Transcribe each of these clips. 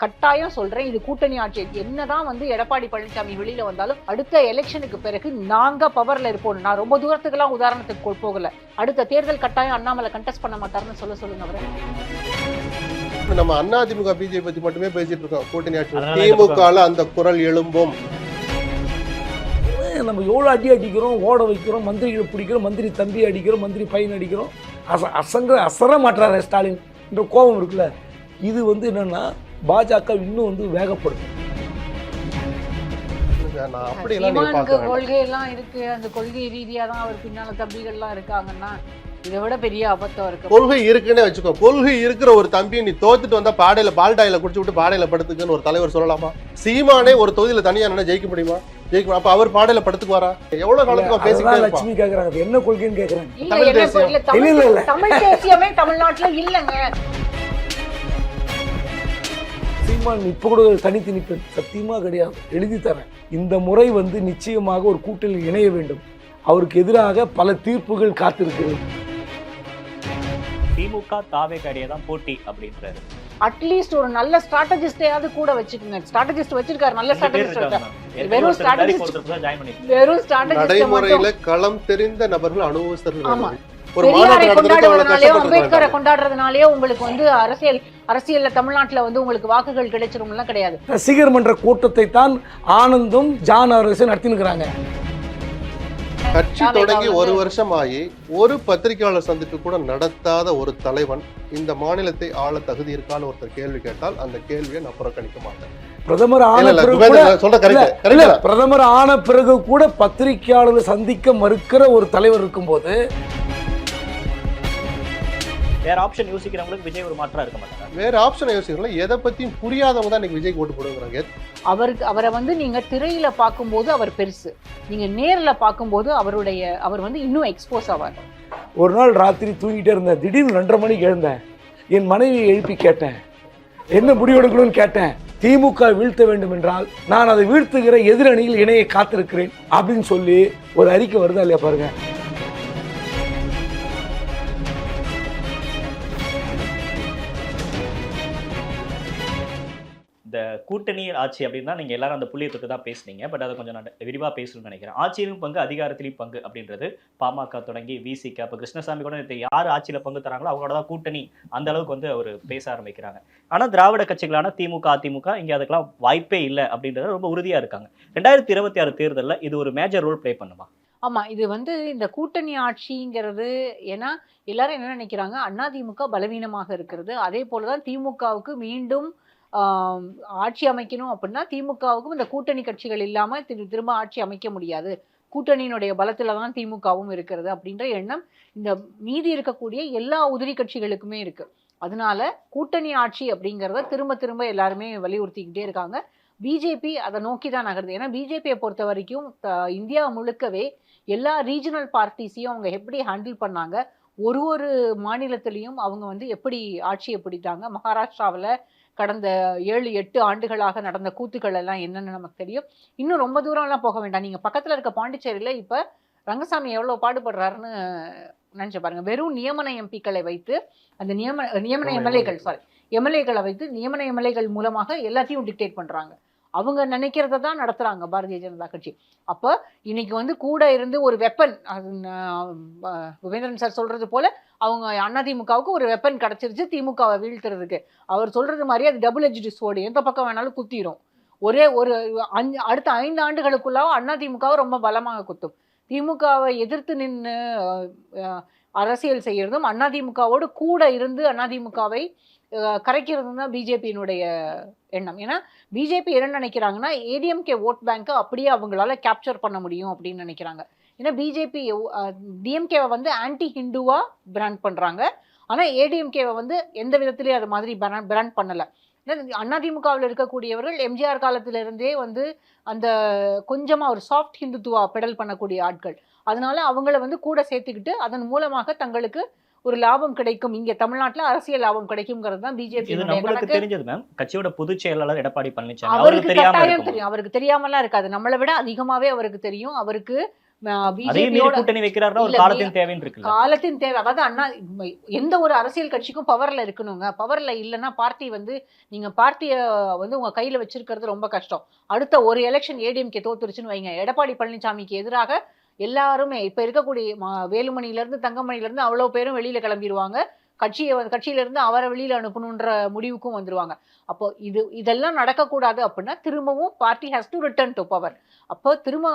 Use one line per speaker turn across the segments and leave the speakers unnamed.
கட்டாயம் சொல்றேன், இது கூட்டணி ஆட்சி. என்னதான் வந்து எடப்பாடி பழனிசாமி வெளியில வந்தாலும் அடுத்த எலெக்ஷனுக்கு பிறகு நாங்க பவர்ல இருப்போம். நான் ரொம்ப தூரத்துக்குலாம் உதாரணத்துக்கு போகல. அடுத்த தேர்தல் கட்டாயம் அண்ணாமலை கண்டெஸ்ட் பண்ண மாட்டாருன்னு சொல்லுங்க அவரை.
நம்ம அதிமுக பிஜேபி பத்தி மட்டுமே பேசிட்டு இருக்கோம். கூட்டணி ஆட்சி திமுகல அந்த குரல் எழும்பும்.
நம்ம எவ்வளோ அடி அடிக்கிறோம், ஓட வைக்கிறோம், மந்திரிகளை பிடிக்கிறோம், மந்திரி தம்பி அடிக்கிறோம், மந்திரி பையன் அடிக்கிறோம், அசர மாட்டாரு ஸ்டாலின் இந்த கோபம் இருக்குல்ல. இது வந்து என்னன்னா பாஜக இன்னும் வந்து வேகப்படுத்தும்.
கொள்கை எல்லாம் இருக்கு, அந்த கொள்கை ரீதியா தான் அவர் பின்னால தம்பிகள் எல்லாம் இருக்காங்கன்னா இதை விட பெரிய அபத்தம் இருக்கு.
கொள்கை இருக்குன்னு வச்சுக்கோ. கொள்கை இருக்கிற ஒரு தம்பி நீ தோத்துட்டு வந்தா பாடையில பால்டாயில குடிச்சு விட்டு பாடையில படுத்துக்குன்னு ஒரு தலைவர் சொல்லலாமா? சீமானே ஒரு தொகுதியில தனியா என்ன ஜெயிக்க முடியுமா? ஜெயிக்க அப்ப அவர் பாடையில படுத்துக்கு வரா? எவ்வளவு காலத்துக்கு பேசிக்கிட்டே இருப்பான்.
லட்சுமி கேக்குறாங்க என்ன கொள்கைன்னு கேக்குறாங்க.
தமிழ் தேசியமே தமிழ்நாட்டுல இல்லங்க.
சீமான் இப்ப கூட தனித்து நிற்பேன் சத்தியமா கிடையாது, எழுதி தரேன். இந்த முறை வந்து நிச்சயமாக ஒரு கூட்டணியில் இணைய வேண்டும். அவருக்கு எதிராக பல தீர்ப்புகள் காத்திருக்கிறது.
திமுக தாவேக்காரியே தான் போட்டி அப்படின்றாரு.
அட்லீஸ்ட் ஒரு நல்ல ஸ்ட்ராட்டஜிஸ்டையாவது கூட வச்சுக்கோங்க. ஸ்ட்ராட்டஜிஸ்ட் வச்சிருக்காரு, நல்ல ஸ்ட்ராட்டஜிஸ்ட் இருக்காரு. வெறும் ஸ்ட்ராட்டஜிஸ்ட்
நடைமுறையில களம் தெரிந்த நபர்கள், அனுபவஸ்தர்கள்.
ஆமா, பெரியாரை கொண்டாடுவதனாலயோ அம்பேத்கரை கொண்டாடுறதுனாலயோ உங்களுக்கு வந்து அரசியல்ல தமிழ்நாட்டுல வந்து உங்களுக்கு வாக்குகள் கிடைச்சிரும்லாம் கிடையாது.
ரசிகர் மன்ற கூட்டத்தை தான் ஆனந்தும் ஜான் அரசு நடத்தினுக்கிறாங்க.
கட்சி தொடங்கி ஒரு வருஷம் ஆகி ஒரு பத்திரிகையாளர் சந்திப்பு கூட நடத்தாத ஒரு தலைவன் இந்த மாநிலத்தை ஆள தகுதி இருக்கான்னு ஒருத்தர் கேள்வி கேட்டால் அந்த கேள்வியை நான் புறக்கணிக்க மாட்டேன்.
பிரதமர் ஆன பிறகு கூட பத்திரிகையாளர்கள் சந்திக்க மறுக்கிற ஒரு தலைவர் இருக்கும்போது
வேற ஆப்ஷன் யோசிக்கிறவங்களுக்கு விஜய் ஒரு மாற்றா இருக்க மாட்டாங்க.
வேற ஆப்ஷன் யோசிக்கிறவங்க எதை பத்தியும் புரியாதவங்க தான் இன்னைக்கு விஜய் ஓட்டு போடுறாங்க.
அவரை வந்து நீங்க திரையில பார்க்கும்போது அவர் பெருசு, நீங்க நேர்ல பார்க்கும்போது அவர் வந்து இன்னும் எக்ஸ்போஸ் ஆவார்.
ஒரு நாள் ராத்திரி தூங்கிட்டே இருந்தேன், திடீர்னு 2:30 மணிக்கு எழுந்தேன். என் மனைவியை எழுப்பி கேட்டேன், என்ன முடிவெடுக்கணும்னு கேட்டேன். திமுக வீழ்த்த வேண்டும் என்றால் நான் அதை வீழ்த்துகிற எதிரணியில் இணையை காத்திருக்கிறேன் அப்படின்னு சொல்லி ஒரு அறிக்கை வருதா இல்லையா பாருங்க.
இந்த கூட்டணி ஆட்சி அப்படின்னா நீங்க எல்லாரும் அந்த புள்ளியை தொட்டு தான் பேசுனீங்க. பட் அதை கொஞ்சம் நான் விரிவா பேசணும்னு நினைக்கிறேன். ஆட்சியிலும் பங்கு அதிகாரத்திலையும் பங்கு அப்படின்றது பாமக தொடங்கி விசிக அப்ப கிருஷ்ணசாமி கூட யார் ஆட்சியில பங்கு தராங்களோ அவங்களோட தான் கூட்டணி அந்த அளவுக்கு வந்து அவர் பேச ஆரம்பிக்கிறாங்க. ஆனா திராவிட கட்சிகளான திமுக அதிமுக இங்க அதுக்கெல்லாம் வாய்ப்பே இல்லை அப்படின்றது ரொம்ப உறுதியா இருக்காங்க. 2026 தேர்தலில் இது ஒரு மேஜர் ரோல் பிளே பண்ணுமா?
ஆமா, இது வந்து இந்த கூட்டணி ஆட்சிங்கிறது, ஏன்னா எல்லாரும் என்ன நினைக்கிறாங்க, அதிமுக பலவீனமாக இருக்கிறது, அதே போலதான் திமுகவுக்கு மீண்டும் ஆட்சி அமைக்கணும் அப்படின்னா திமுகவுக்கும் இந்த கூட்டணி கட்சிகள் இல்லாம திரும்ப ஆட்சி அமைக்க முடியாது, கூட்டணியினுடைய பலத்துல தான் திமுகவும் இருக்கிறது அப்படின்ற எண்ணம் இந்த மீதி இருக்கக்கூடிய எல்லா உதிரி கட்சிகளுக்குமே இருக்கு. அதனால கூட்டணி ஆட்சி அப்படிங்கிறத திரும்ப திரும்ப எல்லாருமே வலியுறுத்திக்கிட்டே இருக்காங்க. பிஜேபி அதை நோக்கி தான் நகருது. ஏன்னா பிஜேபியை பொறுத்த வரைக்கும் இந்தியா முழுக்கவே எல்லா ரீஜனல் பார்ட்டிஸையும் அவங்க எப்படி ஹேண்டில் பண்ணாங்க, ஒரு மாநிலத்திலையும் அவங்க வந்து எப்படி ஆட்சியை பிடித்தாங்க. மகாராஷ்டிராவில் கடந்த 7-8 ஆண்டுகளாக நடந்த கூத்துக்கள் எல்லாம் என்னன்னு நமக்கு தெரியும். இன்னும் ரொம்ப தூரம்லாம் போக வேண்டாம், நீங்க பக்கத்துல இருக்க பாண்டிச்சேரியில இப்ப ரங்கசாமி எவ்வளவு பாடுபடுறாருன்னு நினைச்சு பாருங்க. வெறும் நியமன எம்பிக்களை வைத்து அந்த நியமன எம்எல்ஏக்களை வைத்து நியமன எம்எல்ஏக்கள் மூலமாக எல்லாத்தையும் டிக்டேட் பண்றாங்க. அவங்க நினைக்கிறத தான் நடத்துறாங்க பாரதிய ஜனதா கட்சி. அப்போ இன்னைக்கு வந்து கூட இருந்து ஒரு வெப்பன், உபேந்திரன் சார் சொல்றது போல அவங்க அதிமுகவுக்கு ஒரு வெப்பன் கிடைச்சிருச்சு திமுகவை வீழ்த்துறதுக்கு. அவர் சொல்றது மாதிரி அது டபுள் எட்ஜ்டு ஸ்வோர்டு, எந்த பக்கம் வேணாலும் குத்திரும். அடுத்த 5 ஆண்டுகளுக்குள்ளாக அதிமுகவை ரொம்ப பலமாக குத்தும். திமுகவை எதிர்த்து நின்று அரசியல் செய்யறதும் அதிமுகவோடு கூட இருந்து அதிமுகவை கரைக்கிறது தான் பிஜேபியினுடைய எண்ணம். ஏன்னா பிஜேபி என்ன நினைக்கிறாங்கன்னா ஏடிஎம்கே ஓட் பேங்கை அப்படியே அவங்களால கேப்சர் பண்ண முடியும் அப்படின்னு நினைக்கிறாங்க. ஏன்னா பிஜேபி டிஎம்கேவை வந்து ஆன்டி ஹிந்துவா பிராண்ட் பண்றாங்க, ஆனா ஏடிஎம்கேவை வந்து எந்த விதத்திலேயே அது மாதிரி பிராண்ட் பண்ணல. அதிமுகவில் இருக்கக்கூடியவர்கள் எம்ஜிஆர் காலத்திலிருந்தே வந்து அந்த கொஞ்சமா ஒரு சாஃப்ட் ஹிந்துத்துவா பெடல் பண்ணக்கூடிய ஆட்கள். அதனால அவங்கள வந்து கூட சேர்த்துக்கிட்டு அதன் மூலமாக தங்களுக்கு ஒரு லாபம் கிடைக்கும், இங்க தமிழ்நாட்டுல அரசியல் லாபம் கிடைக்கும்ங்கிறது தான் பிஜேபி.
தெரிஞ்சது மேம், கட்சியோட பொதுச் செயலாளர் எடப்பாடி பழனிசாமி
அவருக்கு கட்டாயம் தெரியும். அவருக்கு தெரியாமலாம் இருக்காது, நம்மளை விட அதிகமாவே அவருக்கு தெரியும். அவருக்கு
அதையும் மீறி கூட்டணி வைக்கிறாருன்னா ஒரு
இல்ல,
காலத்தின் தேவைன்னு இருக்குல்ல.
காலத்தின் தேவை. அதாவது எந்த ஒரு அரசியல் கட்சிக்கும் பவர்ல இருக்கணுங்க. பவர்ல இல்லைன்னா பார்ட்டி வந்து நீங்க பார்ட்டிய வந்து உங்க கையில வச்சிருக்கிறது ரொம்ப கஷ்டம். அடுத்த ஒரு எலெக்ஷன் ஏடிஎம்கே தோத்துருச்சுன்னு வைங்க, எடப்பாடி பழனிசாமிக்கு எதிராக எல்லாருமே இப்ப இருக்கக்கூடிய வேலுமணில இருந்து தங்கமணில இருந்து அவ்வளவு பேரும் வெளியில கிளம்பிடுவாங்க. கட்சியில இருந்து அவரை வெளியில அனுப்பணுன்ற முடிவுக்கும் வந்துருவாங்க. அப்போ இதெல்லாம் நடக்கக்கூடாது அப்படின்னா திரும்பவும் party has to return to power. அப்போ திரும்ப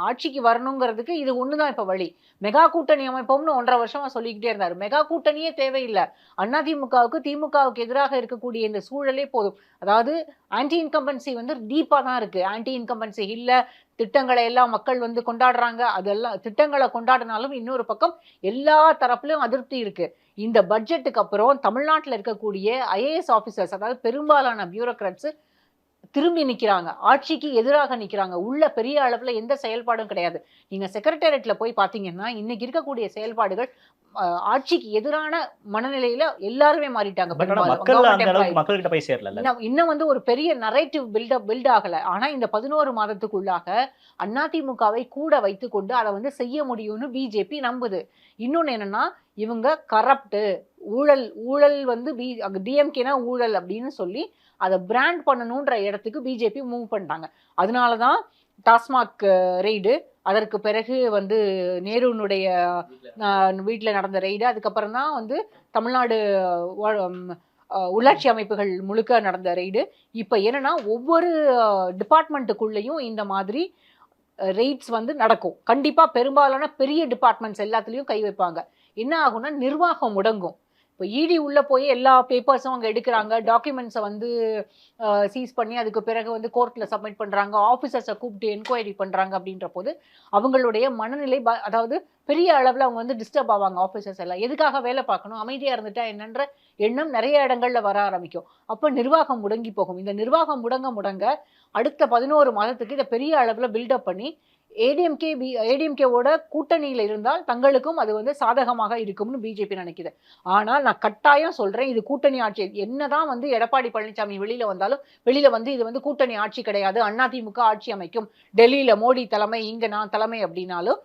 ஆட்சிக்கு வரணுங்கிறதுக்கு இது ஒண்ணுதான் இப்ப வழி. மெகா கூட்டணி அமைப்போம்னு 1.5 வருஷமா சொல்லிக்கிட்டே இருந்தாரு. மெகா கூட்டணியே தேவையில்லை. அதிமுகவுக்கு திமுகவுக்கு எதிராக இருக்கக்கூடிய இந்த சூழலே போதும். அதாவது ஆன்டி இன்கம்பன்சி வந்து டீப்பா தான் இருக்கு. ஆன்டி இன்கம்பன்சி இல்ல, திட்டங்களை எல்லாம் மக்கள் வந்து கொண்டாடுறாங்க. அதெல்லாம் திட்டங்களை கொண்டாடினாலும் இன்னொரு பக்கம் எல்லா தரப்புலையும் அதிருப்தி இருக்கு. இந்த பட்ஜெட்டுக்கு அப்புறம் தமிழ்நாட்டில் இருக்கக்கூடிய ஐஏஎஸ் ஆஃபீஸர்ஸ், அதாவது பெரும்பாலான பியூரோக்ராட்ஸ் திரும்பி நிக்கிறாங்க, ஆட்சிக்கு எதிராக நிக்கிறாங்க. உள்ள பெரிய அளவுல எந்த செயல்பாடும் கிடையாது. நீங்க செக்ரட்டேரியட்ல போய் பாத்தீங்கன்னா இன்னைக்கு இருக்கக்கூடிய செயல்பாடுகள் ஆட்சிக்கு எதிரான மனநிலையில எல்லாருமே மாறிட்டாங்க.
மக்கள்கிட்ட போய் சேரல.
இன்னும் வந்து ஒரு பெரிய நரேட்டிவ் பில்ட் ஆகல. ஆனா இந்த 11 மாதத்துக்குள்ளாக அதிமுகவை கூட வைத்து கொண்டு அதை வந்து செய்ய முடியும்னு பிஜேபி நம்புது. இன்னொன்னு என்னன்னா, இவங்க கரப்ட், ஊழல் வந்து டிஎம்கேனா ஊழல் அப்படின்னு சொல்லி அதை பிராண்ட் பண்ணணுன்ற இடத்துக்கு பிஜேபி மூவ் பண்ணிட்டாங்க. அதனாலதான் டாஸ்மாக் ரெய்டு, அதற்கு பிறகு வந்து நேருனுடைய வீட்டில் நடந்த ரெய்டு, அதுக்கப்புறம் தான் வந்து தமிழ்நாடு உள்ளாட்சி அமைப்புகள் முழுக்க நடந்த ரெய்டு. இப்போ என்னன்னா ஒவ்வொரு டிபார்ட்மெண்ட்டுக்குள்ளேயும் இந்த மாதிரி ரெய்ட்ஸ் வந்து நடக்கும். கண்டிப்பா பெரும்பாலான பெரிய டிபார்ட்மெண்ட்ஸ் எல்லாத்துலேயும் கை வைப்பாங்க. என்ன ஆகும்னா நிர்வாகம் முடங்கும். இப்போ இடி உள்ள போய் எல்லா பேப்பர்ஸும் அங்கே எடுக்கிறாங்க, டாக்குமெண்ட்ஸை வந்து சீஸ் பண்ணி அதுக்கு பிறகு வந்து கோர்ட்டில் சப்மிட் பண்ணுறாங்க, ஆஃபீஸர்ஸை கூப்பிட்டு என்கொயரி பண்ணுறாங்க. அப்படின்ற போது அவங்களுடைய மனநிலை அதாவது பெரிய அளவில் அவங்க வந்து டிஸ்டர்ப் ஆவாங்க. ஆஃபீஸர்ஸ் எல்லாம் எதுக்காக வேலை பார்க்கணும், அமைதியாக இருந்துட்டா என்னன்ற எண்ணம் நிறைய இடங்கள்ல வர ஆரம்பிக்கும். அப்போ நிர்வாகம் முடங்கி போகும். இந்த நிர்வாகம் முடங்க அடுத்த 11 மாதத்துக்கு இதை பெரிய அளவில் பில்டப் பண்ணி ஏடிஎம்கேவோட கூட்டணியில் இருந்தால் தங்களுக்கும் அது வந்து சாதகமாக இருக்கும்னு பிஜேபி நினைக்குது. ஆனால் நான் கட்டாயம் சொல்றேன், இது கூட்டணி ஆட்சி. என்னதான் வந்து எடப்பாடி பழனிசாமி வெளியில வந்தாலும் வெளியில வந்து இது வந்து கூட்டணி ஆட்சி கிடையாது, அதிமுக ஆட்சி அமைக்கும், டெல்லியில மோடி தலைமை, இங்க நான் தலைமை அப்படின்னாலும்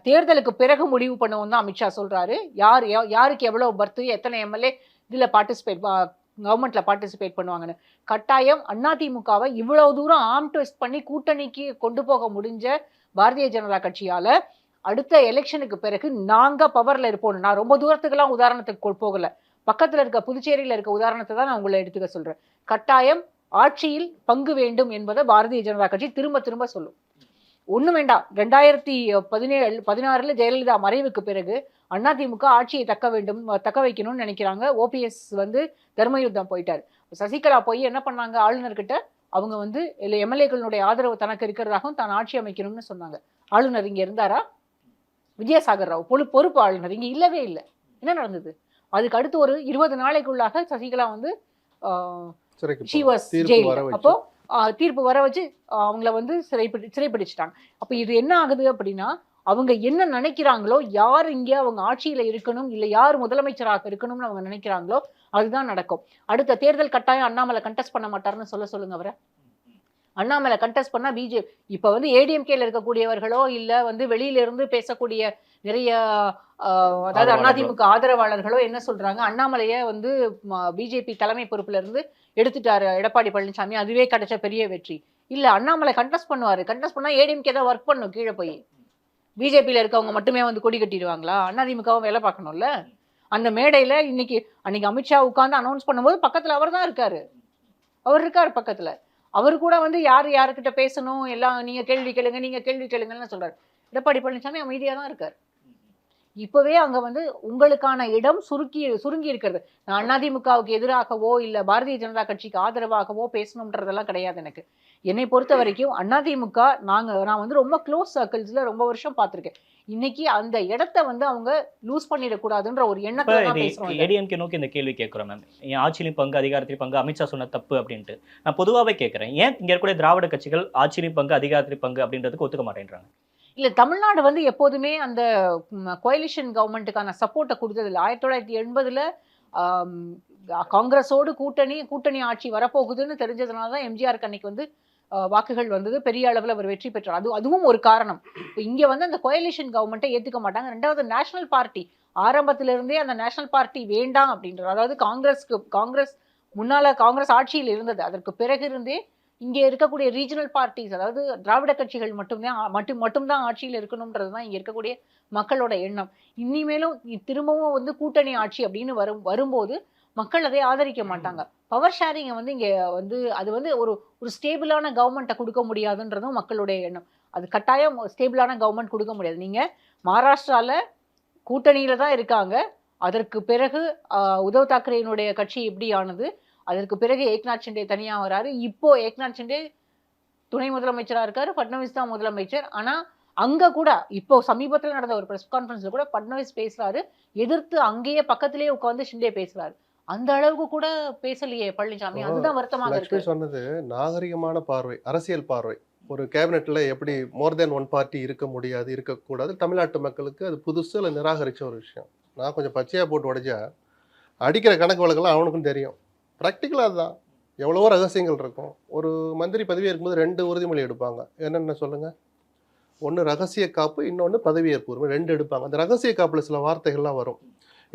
தேர்தலுக்கு பிறகு முடிவு பண்ணுவோம் தான் அமித்ஷா சொல்றாரு. யாருக்கு எவ்வளவு பர்த், எத்தனை எம்எல்ஏ இதுல கவர்மெண்ட்ல பார்ட்டிசிபேட் பண்ணுவாங்கன்னு. கட்டாயம் அதிமுகவை இவ்வளவு தூரம் ஆர்ம் ட்விஸ்ட் பண்ணி கூட்டணிக்கு கொண்டு போக முடிஞ்ச பாரதிய ஜனதா கட்சியால அடுத்த எலெக்ஷனுக்கு பிறகு நாங்க பவர்ல இருப்போம். நான் ரொம்ப தூரத்துக்கெல்லாம் உதாரணத்துக்கு போகல, பக்கத்துல இருக்க புதுச்சேரியில இருக்க உதாரணத்தை தான் நான் உங்களை எடுத்துக்க சொல்றேன். கட்டாயம் ஆட்சியில் பங்கு வேண்டும் என்பதை பாரதிய ஜனதா கட்சி திரும்ப திரும்ப சொல்லும். ஒண்ணும் வேண்டாம், 2016 ஜெயலலிதா மறைவுக்கு பிறகு அதிமுக ஆட்சியை தக்க வைக்கணும்னு நினைக்கிறாங்க. ஓபிஎஸ் வந்து தர்மயுத்தம் போயிட்டாரு. சசிகலா போய் என்ன பண்ணாங்க, ஆளுநர்கிட்ட அவங்க வந்து எம்எல்ஏக்களுடைய ஆதரவு தனக்கு இருக்கிறதாகவும் தான் ஆட்சி அமைக்கணும்னு சொன்னாங்க. ஆளுநர் இங்க இருந்தாரா? விஜயசாகர் ராவ் பொறுப்பு ஆளுநர் இங்க இல்லவே இல்லை. என்ன நடந்தது? அதுக்கு அடுத்து ஒரு 20 நாளைக்குள்ளாக சசிகலா வந்து அப்போ தீர்ப்பு வர வச்சு அவங்கள வந்து சிறைப்பிடிச்சிட்டாங்க. அப்ப இது என்ன ஆகுது அப்படின்னா, அவங்க என்ன நினைக்கிறாங்களோ, யார் இங்கே அவங்க ஆட்சியில இருக்கணும் இல்ல யார் முதலமைச்சராக இருக்கணும்னு அவங்க நினைக்கிறாங்களோ அதுதான் நடக்கும். அடுத்த தேர்தல் கட்டாயம் அண்ணாமலை கண்டெஸ்ட் பண்ண மாட்டாருன்னு சொல்லுங்க அவரை. அண்ணாமலை கண்டெஸ்ட் பண்ணா பிஜேபி இப்ப வந்து ஏடிஎம்கேல இருக்கக்கூடியவர்களோ இல்ல வந்து வெளியில இருந்து பேசக்கூடிய நிறைய அதாவது அதிமுக ஆதரவாளர்களோ என்ன சொல்றாங்க, அண்ணாமலைய வந்து பிஜேபி தலைமை பொறுப்புல இருந்து எடுத்துட்டாரு எடப்பாடி பழனிசாமி, அதுவே கிடைச்ச பெரிய வெற்றி. இல்ல அண்ணாமலை கண்டெஸ்ட் பண்ணுவாரு, கண்டெஸ்ட் பண்ணா ஏடிஎம்கே தான் ஒர்க் பண்ணும், கீழே போய் பிஜேபியில இருக்கவங்க மட்டுமே வந்து கொடி கட்டிடுவாங்களா? அதிமுகவும் வேலை பார்க்கணும்ல. அந்த மேடையில அன்னைக்கு அமித்ஷா உட்கார்ந்து அனௌன்ஸ் பண்ணும்போது பக்கத்துல அவர் தான் இருக்காரு. அவர் இருக்காரு பக்கத்துல. அவரு கூட வந்து யாருக்கிட்ட பேசணும், எல்லாம் நீங்க கேள்வி கேளுங்கன்னு சொல்றாரு. எடப்பாடி பழனிசாமி அமைதியா தான் இருக்காரு. இப்பவே அங்க வந்து உங்களுக்கான இடம் சுருங்கி இருக்கிறது. நான் அதிமுகவுக்கு எதிராகவோ இல்ல பாரதிய ஜனதா கட்சிக்கு ஆதரவாகவோ பேசணும்ன்றதெல்லாம் கிடையாது. எனக்கு என்னை பொறுத்த வரைக்கும் அதிமுக நான் வந்து ரொம்ப க்ளோஸ் சர்க்கிள்ஸ்ல ரொம்ப வருஷம் பார்த்திருக்கேன். இன்னைக்கு அந்த இடத்தை வந்து அவங்க லூஸ் பண்ணிடக்கூடாதுன்ற ஒரு எண்ணத்தை
ஏடிஎம்கே நோக்கி இந்த கேள்வி கேட்கிறோம் மேம். என் ஆட்சியிலும் பங்கு அதிகாரத்திலும் பங்கு அமித்ஷா சொன்ன தப்பு அப்படின்ட்டு நான் பொதுவாகவே கேட்கிறேன். ஏன் இங்க இருக்கக்கூடிய திராவிட கட்சிகள் ஆட்சியிலும் பங்கு அதிகாரத்திலும் பங்கு அப்படின்றதுக்கு ஒத்துக்க மாட்டேன்றாங்க?
இல்ல, தமிழ்நாடு வந்து எப்போதுமே அந்த கோயலிஷன் கவர்மெண்ட்டுக்கான சப்போர்ட்டை கொடுத்ததில்லை. 1980 காங்கிரஸோடு கூட்டணி ஆட்சி வரப்போகுதுன்னு தெரிஞ்சதுனால தான் எம்ஜிஆர் அன்னைக்கு வந்து வாக்குகள் வந்தது, பெரிய அளவில் அவர் வெற்றி பெற்றார். அதுவும் ஒரு காரணம். இப்போ இங்கே வந்து அந்த கோயலிஷன் கவர்மெண்ட்டை ஏற்றுக்க மாட்டாங்க. ரெண்டாவது நேஷனல் பார்ட்டி ஆரம்பத்திலிருந்தே அந்த நேஷனல் பார்ட்டி வேண்டாம் அப்படின்றது. அதாவது காங்கிரஸ் முன்னால காங்கிரஸ் ஆட்சியில் இருந்தது, அதற்கு பிறகு இருந்தே இங்கே இருக்கக்கூடிய ரீஜனல் பார்ட்டிஸ், அதாவது திராவிட கட்சிகள் மட்டும்தான் ஆட்சியில் இருக்கணும்ன்றது தான் இங்கே இருக்கக்கூடிய மக்களோட எண்ணம். இனிமேலும் திரும்பவும் வந்து கூட்டணி ஆட்சி அப்படின்னு வரும்போது மக்கள் அதை ஆதரிக்க மாட்டாங்க. பவர் ஷேரிங்கை வந்து இங்கே வந்து அது வந்து ஒரு ஸ்டேபிளான கவர்மெண்ட்டை கொடுக்க முடியாதுன்றதும் மக்களுடைய எண்ணம். அது கட்டாயம் ஸ்டேபிளான கவர்மெண்ட் கொடுக்க முடியாது. நீங்கள் மகாராஷ்டிராவில் கூட்டணியில் தான் இருக்காங்க. அதற்கு பிறகு உத்தவ் தாக்கரேனுடைய கட்சி எப்படி ஆனது, அதற்கு பிறகு ஏக்நாத் ஷிண்டே தனியாக வராரு. இப்போ ஏக்நாத் ஷிண்டே துணை முதலமைச்சராக இருக்காரு, ஃபட்னவிஸ் தான் முதலமைச்சர். ஆனால் அங்கே கூட இப்போ சமீபத்தில் நடந்த ஒரு ப்ரெஸ் கான்ஃபரன்ஸில் கூட ஃபட்னவிஸ் பேசுறாரு, எதிர்த்து அங்கேயே பக்கத்திலேயே உட்காந்து ஷிண்டே பேசுறாரு. அந்த அளவுக்கு கூட பேசலையே பழனிசாமி. அதுதான் வருத்தமாக இருக்கு.
சொன்னது நாகரிகமான பார்வை, அரசியல் பார்வை. ஒரு கேபினெட்ல எப்படி மோர் தென் ஒன் பார்ட்டி இருக்க முடியாது, இருக்கக்கூடாது, தமிழ்நாட்டு மக்களுக்கு அது புதுசு இல்லை நிராகரிச்ச ஒரு விஷயம். நான் கொஞ்சம் பச்சையா போட்டு உடைச்சா அடிக்கிற கணக்கு வழக்கெல்லாம் அவனுக்கும் தெரியும். ப்ராக்டிக்கலாக அதுதான். எவ்வளவோ ரகசியங்கள் இருக்கும். ஒரு மந்திரி பதவி இருக்கும்போது 2 உறுதிமொழி எடுப்பாங்க. என்னென்ன சொல்லுங்க? ஒன்று ரகசிய காப்பு, இன்னொன்று பதவியேற்பு உரிமை, 2 எடுப்பாங்க. அந்த ரகசிய காப்பில் சில வார்த்தைகள்லாம் வரும்.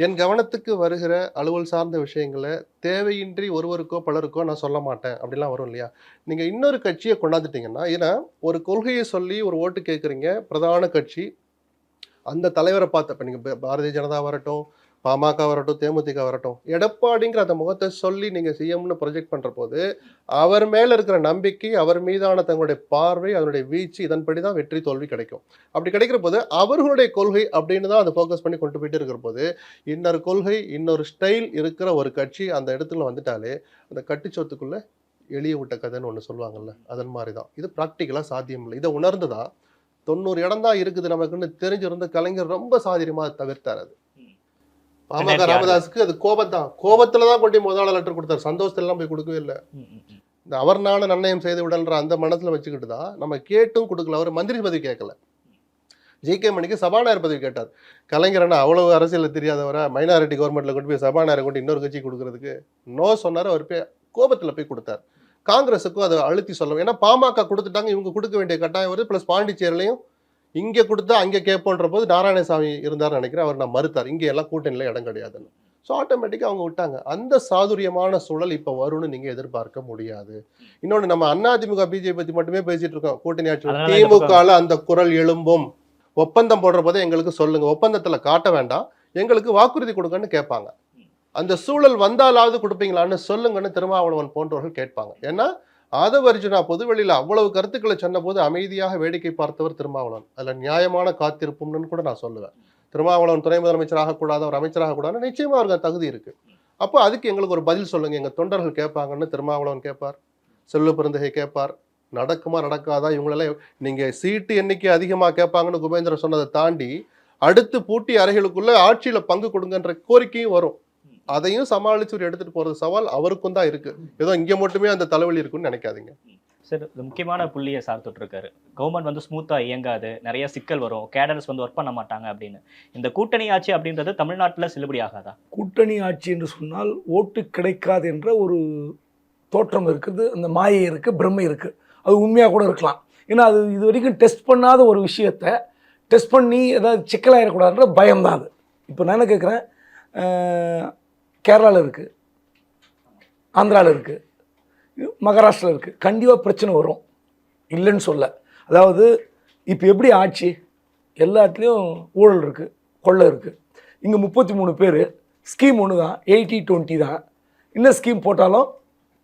என் கவனத்துக்கு வருகிற அலுவல் சார்ந்த விஷயங்களை தேவையின்றி ஒருவருக்கோ பலருக்கோ நான் சொல்ல மாட்டேன் அப்படிலாம் வரும் இல்லையா? நீங்கள் இன்னொரு கட்சியை கொண்டாந்துட்டீங்கன்னா, ஏன்னா ஒரு கொள்கையை சொல்லி ஒரு ஓட்டு கேட்குறீங்க, பிரதான கட்சி அந்த தலைவரை பார்த்து, இப்போ நீங்கள் பாரதிய ஜனதா வரட்டும், பாமக வரட்டும், தேமுதிக வரட்டும், எடப்பாடிங்கிற அந்த முகத்தை சொல்லி நீங்கள் சிஎம்னு ப்ரொஜெக்ட் பண்ணுற போது அவர் மேலே இருக்கிற நம்பிக்கை, அவர் மீதான தங்களுடைய பார்வை, அதனுடைய வீச்சு, இதன்படி தான் வெற்றி தோல்வி கிடைக்கும். அப்படி கிடைக்கிற போது அவர்களுடைய கொள்கை அப்படின்னு தான் அதை ஃபோக்கஸ் பண்ணி கொண்டு போயிட்டு இருக்கிற போது இன்னொரு கொள்கை, இன்னொரு ஸ்டைல் இருக்கிற ஒரு கட்சி அந்த இடத்துல வந்துட்டாலே அந்த கட்டுச்சோத்துக்குள்ளே எளிய விட்ட கதைன்னு ஒன்று சொல்லுவாங்கல்ல, அதன் மாதிரி தான். இது ப்ராக்டிக்கலாக சாத்தியம் இல்லை. இதை உணர்ந்து தான் 90 இடம் தான் இருக்குது நமக்குன்னு தெரிஞ்சிருந்த கலைஞர் ரொம்ப சாதுரியமாக தவிர்த்தார். அது பாமக ராமதாஸுக்கு அது கோபத்துல தான் கொண்டு முதல்ல லெட்டர் கொடுத்தாரு, சந்தோஷத்துல போய் கொடுக்கவே இல்லை. இந்த அவர் நானும் நன்னயம் செய்து விடல்ன்ற அந்த மனசுல வச்சுக்கிட்டு தான் நம்ம கேட்டும் கொடுக்கல. அவர் மந்திரி பதவி கேட்கல, ஜி.கே. மணிக்கு சபாநாயகர் பதவி கேட்டார். கலைஞரனா அவ்வளவு அரசியல் தெரியாதவரை மைனாரிட்டி கவர்மெண்ட்ல கொண்டு போய் சபாநாயகர் கொண்டு இன்னொரு கட்சி கொடுக்கறதுக்கு நோ சொன்னாரு. அவர் போய் கோபத்துல போய் கொடுத்தார். காங்கிரஸுக்கும் அதை அழுத்தி சொல்லணும். ஏன்னா பாமக கொடுத்துட்டாங்க, இவங்க கொடுக்க வேண்டிய கட்டாயம் வருது. பிளஸ் பாண்டிச்சேரிலையும் இங்கே கொடுத்தா அங்கே கேட்போன்ற போது நாராயணசாமி இருந்தார்னு நினைக்கிறேன். அவர் நான் மறுத்தார், இங்கே எல்லாம் கூட்டணியில் இடம் கிடையாதுன்னு. ஸோ ஆட்டோமேட்டிக்காக அவங்க விட்டாங்க. அந்த சாதுரியமான சூழல் இப்போ வரும்னு நீங்கள் எதிர்பார்க்க முடியாது. இன்னொன்று, நம்ம அதிமுக பிஜேபி பற்றி மட்டுமே பேசிட்டு இருக்கோம். கூட்டணி ஆட்சி திமுகவில் அந்த குரல் எழும்பும். ஒப்பந்தம் போடுற போதே எங்களுக்கு சொல்லுங்க, ஒப்பந்தத்தில் காட்ட வேண்டாம், எங்களுக்கு வாக்குறுதி கொடுங்கன்னு கேட்பாங்க. அந்த சூழல் வந்தாலாவது கொடுப்பீங்களான்னு சொல்லுங்கன்னு திருமாவளவன் போன்றவர்கள் கேட்பாங்க. ஏன்னா ஆதவர்ஜுனா பொதுவெளியில் அவ்வளவு கருத்துக்களை சொன்ன போது அமைதியாக வேடிக்கை பார்த்தவர் திருமாவளவன். அதில் நியாயமான காத்திருப்பும்னு கூட நான் சொல்லுவேன். திருமாவளவன் துணை முதலமைச்சராக கூடாது, அவர் அமைச்சராக கூடாதுன்னு நிச்சயமா அவருக்கு தகுதி இருக்கு. அப்போ அதுக்கு எங்களுக்கு ஒரு பதில் சொல்லுங்க, எங்க தொண்டர்கள் கேட்பாங்கன்னு திருமாவளவன் கேட்பார், செல்வ பெருந்தகை கேட்பார். நடக்குமா நடக்காதா இவங்களெல்லாம் நீங்க சீட்டு எண்ணிக்கை அதிகமா கேட்பாங்கன்னு குபேந்திரன் சொன்னதை தாண்டி அடுத்து பூட்டி அறைகளுக்குள்ள ஆட்சியில பங்கு கொடுங்கன்ற கோரிக்கையும் வரும். அதையும் சமாளிச்சு ஒரு எடுத்துட்டு போறது சவால் அவருக்கும் தான் இருக்கு. ஏதோ இங்க மட்டுமே அந்த தலைவலி இருக்குன்னு நினைக்காதீங்க.
சார், முக்கியமான புள்ளியை சார் தொட்டிருக்காரு. கவர்மெண்ட் வந்து ஸ்மூத்தா இயங்காது, நிறைய சிக்கல் வரும், கேடர்ஸ் வந்து ஒர்க் பண்ண மாட்டாங்க அப்படின்னு. இந்த கூட்டணி ஆட்சி அப்படின்றது தமிழ்நாட்டில் செல்லுபடி ஆகாதா?
கூட்டணி ஆட்சி என்று சொன்னால் ஓட்டு கிடைக்காது என்ற ஒரு தோற்றம் இருக்குது, அந்த மாயை இருக்குது, பிரம்மை இருக்குது. அது உண்மையாக கூட இருக்கலாம். ஏன்னா அது இது வரைக்கும் டெஸ்ட் பண்ணாத ஒரு விஷயத்தை டெஸ்ட் பண்ணி ஏதாவது சிக்கலாயிடக்கூடாதுன்ற பயம்தான் அது. இப்போ நான் என்ன கேட்குறேன், கேரளாவில் இருக்குது, ஆந்திராவில் இருக்குது, மகாராஷ்டிராவில் இருக்குது. கண்டிப்பாக பிரச்சனை வரும், இல்லைன்னு சொல்ல. அதாவது இப்போ எப்படி ஆட்சி, எல்லாத்துலேயும் ஊழல் இருக்குது, கொள்ளை இருக்குது. இங்கே 33 பேர், ஸ்கீம் ஒன்று தான், 80-20 தான். இன்னும் ஸ்கீம் போட்டாலும்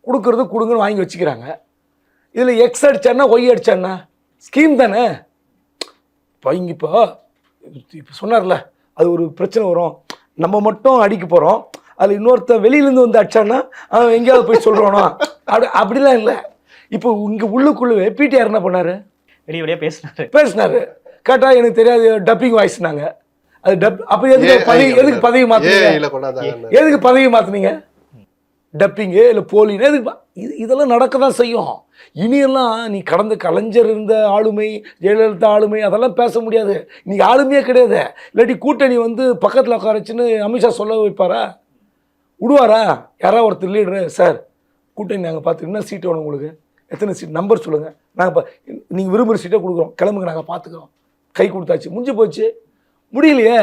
கொடுக்குறது கொடுங்கன்னு வாங்கி வச்சுக்கிறாங்க. இதில் எக்ஸ் அடிச்சான்னா ஒய் அடிச்சான்னா ஸ்கீம் தானே. இப்போ சொன்னார்ல, அது ஒரு பிரச்சனை வரும், நம்ம மட்டும் அடிக்க போகிறோம், அதில் இன்னொருத்தர் வெளியிலேருந்து வந்து அடிச்சான்னா அவன் எங்கேயாவது போய் சொல்கிறானோ அப்படிலாம் இல்லை. இப்போ இங்கே உள்ளுக்குள்ளே பிடிஆர் என்ன பண்ணார்,
வெளியே
பேசினாரு. கேட்டால் எனக்கு தெரியாது, டப்பிங் வாய்ஸ்னாங்க. அது அப்போ எதுக்கு பதவி மாற்றினீங்க, எதுக்கு பதவி மாற்றினீங்க, டப்பிங்கு இல்லை போலின்னு எதுக்கு? இதெல்லாம் நடக்க தான் செய்யும். இனியெல்லாம் நீ கடந்த கலைஞர் இருந்த ஆளுமை, ஜெயலலிதா ஆளுமை, அதெல்லாம் பேச முடியாது. இன்னைக்கு ஆளுமையே கிடையாது. இல்லாட்டி கூட்டணி வந்து பக்கத்தில் உட்காரச்சுன்னு அமித்ஷா சொல்ல வைப்பாரா, விடுவாரா? யாராவது ஒருத்தர் லீடரு, சார் கூட்டணி நாங்கள் பார்த்துக்கிட்டோம்னா சீட்டு வேணும் உங்களுக்கு, எத்தனை சீட் நம்பர் சொல்லுங்கள், நாங்கள் இப்போ நீங்கள் விரும்புகிற சீட்டை கொடுக்குறோம், கிளம்புங்க நாங்கள் பார்த்துக்குறோம், கை கொடுத்தாச்சு, முடிஞ்சு போச்சு. முடியலையே.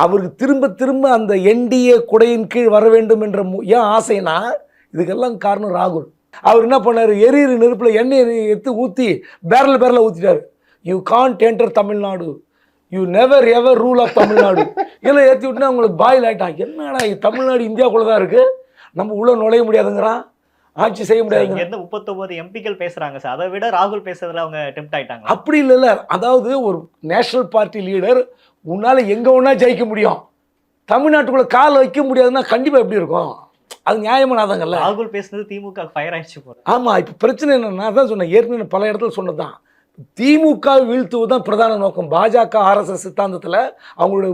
அவருக்கு திரும்ப திரும்ப அந்த என்டிஏ குடையின் கீழ் வர வேண்டும் என்ற ஏன் ஆசைனா இதுக்கெல்லாம் காரணம் ராகுல். அவர் என்ன பண்ணார், எரியிற நெருப்பில் எண்ணெயை எடுத்து ஊற்றி பேரலில் ஊற்றிட்டார். You can't enter Tamil Nadu, you never ever rule of Tamil Nadu. இதெல்லாம் ஏற்றி விட்டுனா அவங்களுக்கு பாயில் ஆகிட்டான். என்னடா தமிழ்நாடு இந்தியாவுக்குள்ளே தான் இருக்குது, நம்ம உள்ளே நுழைய முடியாதுங்கிறான், ஆட்சி செய்ய முடியாது.
39 எம்பிக்கள் பேசுறாங்க சார், அதை விட ராகுல் பேசுறதுல அவங்க டெம்ப்ட் ஆயிட்டாங்க.
அப்படி இல்லைல்ல, அதாவது ஒரு நேஷனல் பார்ட்டி லீடர் உன்னால் எங்கே ஒன்றா ஜெயிக்க முடியும், தமிழ்நாட்டுக்குள்ளே கால் வைக்க முடியாதுன்னா கண்டிப்பாக எப்படி இருக்கும்? அது நியாயமானதாங்கல்ல.
ராகுல் பேசுனது திமுக ஃபயர் ஆயிடுச்சு போல.
ஆமாம், இப்போ பிரச்சனை என்னன்னா தான் சொன்னேன், ஏற்கனவே பல இடத்துல சொன்னதான், திமுக வீழ்த்துவது தான் பிரதான நோக்கம். பாஜக RSS சித்தாந்தத்தில் அவங்களோட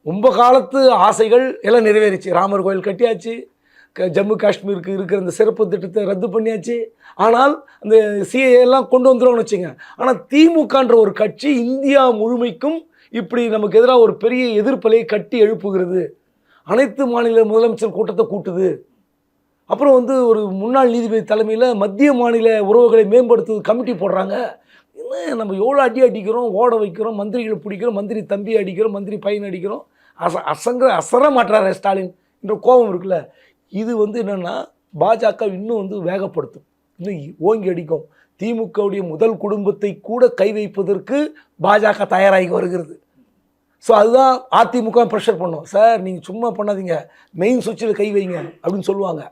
ரொம்ப காலத்து ஆசைகள் எல்லாம் நிறைவேறிச்சு. ராமர் கோயில் கட்டியாச்சு, ஜம்மு காஷ்மீருக்கு இருக்கிற அந்த சிறப்பு திட்டத்தை ரத்து பண்ணியாச்சு. ஆனால் அந்த சிஏ எல்லாம் கொண்டு வந்துடுவோம்னு வச்சுங்க. ஆனால் திமுகன்ற ஒரு கட்சி இந்தியா முழுமைக்கும் இப்படி நமக்கு எதிராக ஒரு பெரிய எதிர்ப்பலையை கட்டி எழுப்புகிறது. அனைத்து மாநில முதலமைச்சர் கூட்டத்தை கூட்டுது. அப்புறம் வந்து ஒரு முன்னாள் நீதிபதி தலைமையில் மத்திய மாநில உறவுகளை மேம்படுத்துவது கமிட்டி போடுறாங்க. என்ன நம்ம எவ்வளோ அடி அடிக்கிறோம், ஓட வைக்கிறோம், மந்திரிகளை பிடிக்கிறோம், மந்திரி தம்பி அடிக்கிறோம், மந்திரி பையன் அடிக்கிறோம், அசர மாட்டுறாரு ஸ்டாலின் என்ற கோபம் இருக்குல்ல. இது வந்து என்னென்னா பாஜக இன்னும் வந்து வேகப்படுத்தும், இன்னும் ஓங்கி அடிக்கும். திமுகவுடைய முதல் குடும்பத்தை கூட கை வைப்பதற்கு பாஜக தயாராகி வருகிறது. ஸோ அதுதான் அதிமுக ப்ரெஷர் பண்ணோம். சார் நீங்கள் சும்மா பண்ணாதீங்க, மெயின் சுவிட்சில் கை வைங்க அப்படின்னு சொல்லுவாங்க.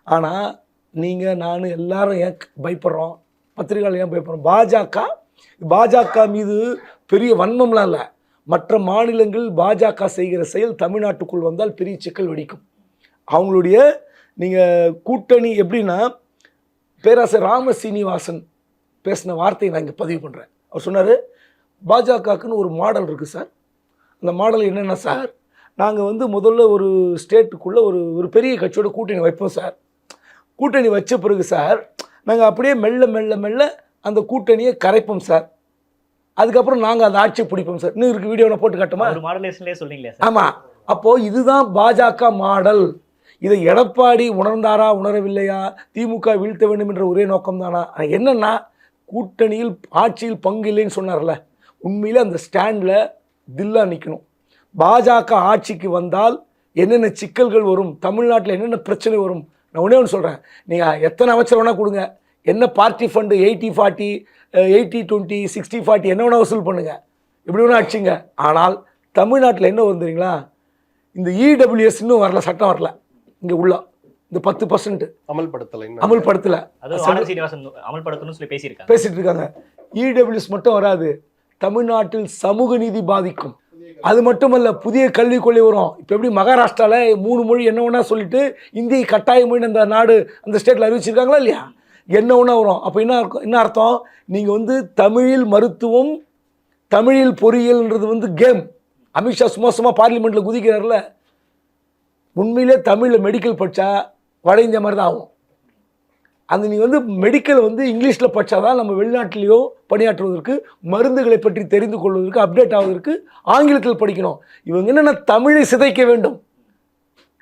ஆனால் நீங்கள் நான் எல்லாரும் ஏன் பயப்படுறோம், பத்திரிகையாளர் ஏன் பயப்படுறோம்? பாஜக மீது பெரிய வன்மம்லாம் இல்லை. மற்ற மாநிலங்கள் பாஜக செய்கிற செயல் தமிழ்நாட்டுக்குள் வந்தால் பெரிய சிக்கல் வெடிக்கும். அவங்களுடைய நீங்கள் கூட்டணி எப்படின்னா, பேராசிரியர் ராம சீனிவாசன் பேசின வார்த்தையை நான் இங்கே பதிவு பண்ணுறேன். அவர் சொன்னார், பாஜகக்குன்னு ஒரு மாடல் இருக்குது சார். அந்த மாடல் என்னென்னா சார், நாங்கள் வந்து முதல்ல ஒரு ஸ்டேட்டுக்குள்ளே ஒரு பெரிய கட்சியோட கூட்டணி வைப்போம் சார். கூட்டணி வச்ச பிறகு சார் நாங்கள் அப்படியே மெல்ல மெல்ல மெல்ல அந்த கூட்டணியை கரைப்போம் சார். அதுக்கப்புறம் நாங்கள் அந்த ஆட்சியை பிடிப்போம் சார். இன்னும் இருக்கு, வீடியோவில் போட்டு காட்டுமா?
ஒரு மாடலேஷன்லேயே சொல்றீங்களே சார்.
ஆமாம், அப்போது இதுதான் பாஜக மாடல். இதை எடப்பாடி உணர்ந்தாரா உணரவில்லையா? திமுக வீழ்த்த வேண்டும் என்ற ஒரே நோக்கம் தானா? என்னென்னா கூட்டணியில் ஆட்சியில் பங்கு இல்லைன்னு சொன்னார்ல, உண்மையில் அந்த ஸ்டாண்டில் தில்லா நிற்கணும். பாஜக ஆட்சிக்கு வந்தால் என்னென்ன சிக்கல்கள் வரும், தமிழ்நாட்டில் என்னென்ன பிரச்சனை வரும், நான் ஒன்றே ஒன்று சொல்கிறேன். நீங்கள் எத்தனை அமைச்சர் வேணால் கொடுங்க, என்ன பார்ட்டி ஃபண்டு 80-40 80-20 60-40 என்ன வேணால் வசூல் பண்ணுங்கள், எப்படி வேணால் அடிச்சிங்க. ஆனால் தமிழ்நாட்டில் என்ன வந்துறீங்களா, இந்த EWS இன்னும் வரல, சட்டம் வரல. இங்கே உள்ள இந்த 10% அமல்படுத்தலை,
அமல்படுத்தணும்னு சொல்லி
பேசிட்டு இருக்காங்க. EWS மட்டும் வராது, தமிழ்நாட்டில் சமூக நீதி பாதிக்கும். அது மட்டுமல்ல, புதிய கல்விக் கொள்கை வரும். இப்போ எப்படி மகாராஷ்டிராவில் 3 மொழி என்ன ஒன்றா சொல்லிட்டு இந்திய கட்டாய மொழி அந்த நாடு அந்த ஸ்டேட்டில் அறிவிச்சிருக்காங்களா இல்லையா? என்ன ஒன்றா வரும். அப்போ என்ன அர்த்தம்? நீங்கள் வந்து தமிழில் மருத்துவம், தமிழில் பொறியியல்ன்றது வந்து கேம். அமித்ஷா சும்மா பார்லிமெண்ட்டில் குதிக்கிறார்ல, உண்மையிலே தமிழில் மெடிக்கல் படித்தா வட இந்தியா மாதிரி தான் ஆகும். அந்த நீங்கள் வந்து மெடிக்கல் வந்து இங்கிலீஷில் படித்தா தான் நம்ம வெளிநாட்டிலேயோ பணியாற்றுவதற்கு, மருந்துகளை பற்றி தெரிந்து கொள்வதற்கு, அப்டேட் ஆவதற்கு ஆங்கிலத்தில் படிக்கணும். இவங்க என்னென்னா தமிழை சிதைக்க வேண்டும்,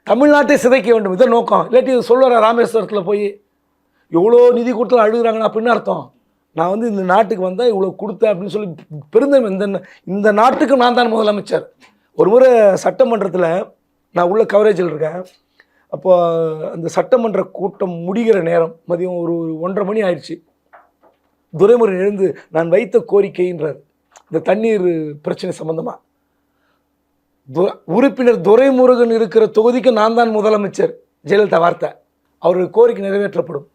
தமிழ்நாட்டை சிதைக்க வேண்டும், இதை நோக்கம். இல்லாட்டி சொல்லுவார் ராமேஸ்வரத்தில் போய் எவ்வளோ நிதி கொடுத்தாலும் அழுகுறாங்கன்னா அப்படின்னு அர்த்தம். நான் வந்து இந்த நாட்டுக்கு வந்தால் இவ்வளோ கொடுத்தேன் அப்படின்னு சொல்லி பெருந்தன்மை. இந்த நாட்டுக்கு நான் தான் முதலமைச்சர். ஒரு முறை சட்டமன்றத்தில் நான் உள்ள கவரேஜில் இருக்கேன். அப்போ அந்த சட்டமன்ற கூட்டம் முடிகிற நேரம் மதியம் ஒரு 1:30 மணி ஆயிடுச்சு. துரைமுருகன் எழுந்து நான் வைத்த கோரிக்கைன்றார், இந்த தண்ணீர் பிரச்சனை சம்பந்தமாக. உறுப்பினர் துரைமுருகன் இருக்கிற தொகுதிக்கு நான் தான் முதலமைச்சர், ஜெயலலிதா வார்த்தை. அவருடைய கோரிக்கை நிறைவேற்றப்படும்,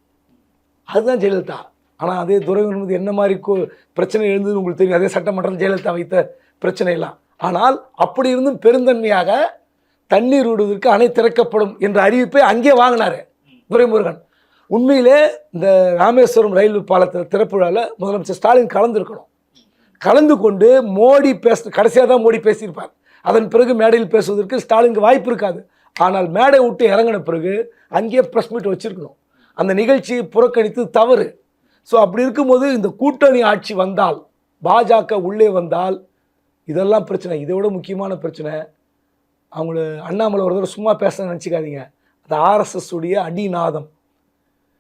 அதுதான் ஜெயலலிதா. ஆனால் அதே துரைமுருகன் என்ன மாதிரி பிரச்சனை எழுந்தது உங்களுக்கு தெரியும். அதே சட்டமன்றம் ஜெயலலிதா வைத்த பிரச்சனையெல்லாம். ஆனால் அப்படி இருந்தும் பெருந்தன்மையாக தண்ணீர் விடுவதற்கு அணை திறக்கப்படும் என்ற அறிவிப்பை அங்கே வாங்கினார் துரைமுருகன். உண்மையிலே இந்த ராமேஸ்வரம் ரயில் பாலத்தில் திறப்புழாவில் முதலமைச்சர் ஸ்டாலின் கலந்துருக்கணும். கலந்து கொண்டு மோடி கடைசியாக தான் மோடி பேசியிருப்பார். அதன் பிறகு மேடையில் பேசுவதற்கு ஸ்டாலினுக்கு வாய்ப்பு இருக்காது. ஆனால் மேடை விட்டு இறங்கின பிறகு அங்கேயே ப்ரெஸ் மீட் வச்சுருக்கணும். அந்த நிகழ்ச்சியை புறக்கணித்து தவறு. ஸோ அப்படி இருக்கும்போது இந்த கூட்டணி ஆட்சி வந்தால், பாஜக உள்ளே வந்தால் இதெல்லாம் பிரச்சனை. இதை விட முக்கியமான பிரச்சனை, அவங்கள அண்ணாமலை ஒரு தடவை சும்மா பேச நினச்சிக்காதீங்க, அது RSS உடைய அடிநாதம்.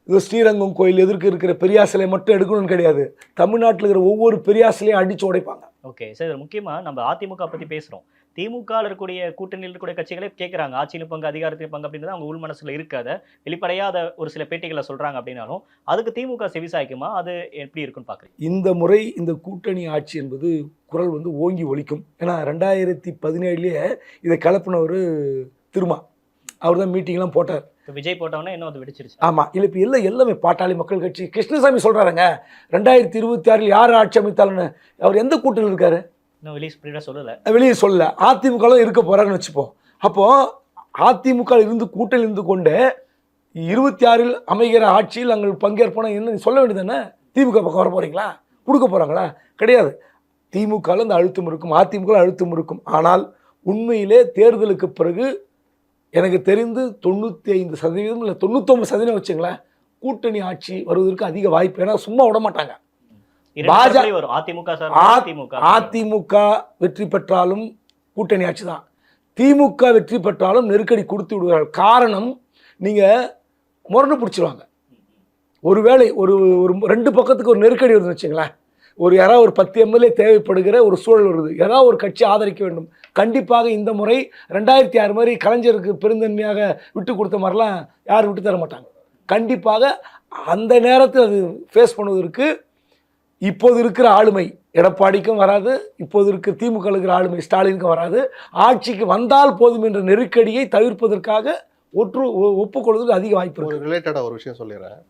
இது ஸ்ரீரங்கம் கோயில் எதிர்க்க இருக்கிற பெரியார் சிலை மட்டும் எடுக்கணும்னு கிடையாது, தமிழ்நாட்டில் இருக்கிற ஒவ்வொரு பெரியார் சிலையும் அடிச்சு உடைப்பாங்க.
ஓகே சார், முக்கியமா நம்ம அதிமுக பத்தி பேசுறோம். திமுக இருக்கக்கூடிய கூட்டணியில் இருக்கக்கூடிய கட்சிகளே கேட்கறாங்க ஆட்சியிலும் பங்கு அதிகாரத்திலும் பங்கு அப்படின்றது அவங்க உள் மனசுல இருக்காத வெளிப்படையா அதை ஒரு சில பேட்டிகளை சொல்றாங்க அப்படின்னாலும் அதுக்கு திமுக செவிசாய்க்குமா, அது எப்படி இருக்குன்னு பாக்குறீங்க?
இந்த முறை இந்த கூட்டணி ஆட்சி என்பது குரல் ஓங்கி ஒலிக்கும். ஏன்னா 2017 இதை கிளப்பினவர் திருமா, அவர் தான் மீட்டிங்லாம் போட்டார்.
இப்போ விஜய் போட்டவொன்னே இன்னும் அது வெடிச்சிருச்சு.
ஆமாம், இல்லை இப்போ எல்லாமே பாட்டாளி மக்கள் கட்சி கிருஷ்ணசாமி சொல்கிறாருங்க 2026 யார் ஆட்சி அமைத்தாலுன்னு. அவர் எந்த கூட்டணியில் இருக்காரு?
இன்னும்
வெளியே சொல்லல. அதிமுகவில் இருக்க போகிறாருன்னு வச்சுப்போம். அப்போது அதிமுக இருந்து கூட்டணியில் இருந்து கொண்டு 26 அமைகிற ஆட்சியில் நாங்கள் பங்கேற்போம் என்ன சொல்ல வேண்டியது தானே? திமுக பக்கம் வர போகிறீங்களா? கொடுக்க போகிறாங்களா? கிடையாது. திமுகவில் இந்த அழுத்தம் இருக்கும், அதிமுக அழுத்தம் இருக்கும். ஆனால் உண்மையிலே தேர்தலுக்கு பிறகு எனக்கு தெரிந்து 95% இல்லை 99% வச்சுங்களேன் கூட்டணி ஆட்சி வருவதற்கு அதிக வாய்ப்பு. ஏன்னா சும்மா விட மாட்டாங்க. அதிமுக வெற்றி பெற்றாலும் கூட்டணி ஆட்சி தான், திமுக வெற்றி பெற்றாலும் நெருக்கடி கொடுத்து விடுவார்கள். காரணம், நீங்கள் முரண்டு பிடிச்சிருவாங்க. ஒருவேளை ஒரு 2 பக்கத்துக்கு ஒரு நெருக்கடி வருதுன்னு வச்சுங்களேன், யாராவது ஒரு 10 எம்எல்ஏ தேவைப்படுகிற ஒரு சூழல் வருது, ஏதாவது ஒரு கட்சி ஆதரிக்க வேண்டும். கண்டிப்பாக இந்த முறை 2006 மாதிரி கலைஞருக்கு பெருந்தன்மையாக விட்டு கொடுத்த மாதிரிலாம் யாரும் விட்டு தர மாட்டாங்க. கண்டிப்பாக அந்த நேரத்தில் அது ஃபேஸ் பண்ணுவதற்கு இப்போது இருக்கிற ஆளுமை எடப்பாடிக்கும் வராது, இப்போது இருக்கிற திமுக இருக்கிற ஆளுமை ஸ்டாலினுக்கும் வராது. ஆட்சிக்கு வந்தால் போதும் என்ற நெருக்கடியை தவிர்ப்பதற்காக ஒப்புக்கொள்வதற்கு அதிக வாய்ப்பு இருக்கு.
ரிலேட்டடாக ஒரு விஷயம் சொல்லிடுறேன்.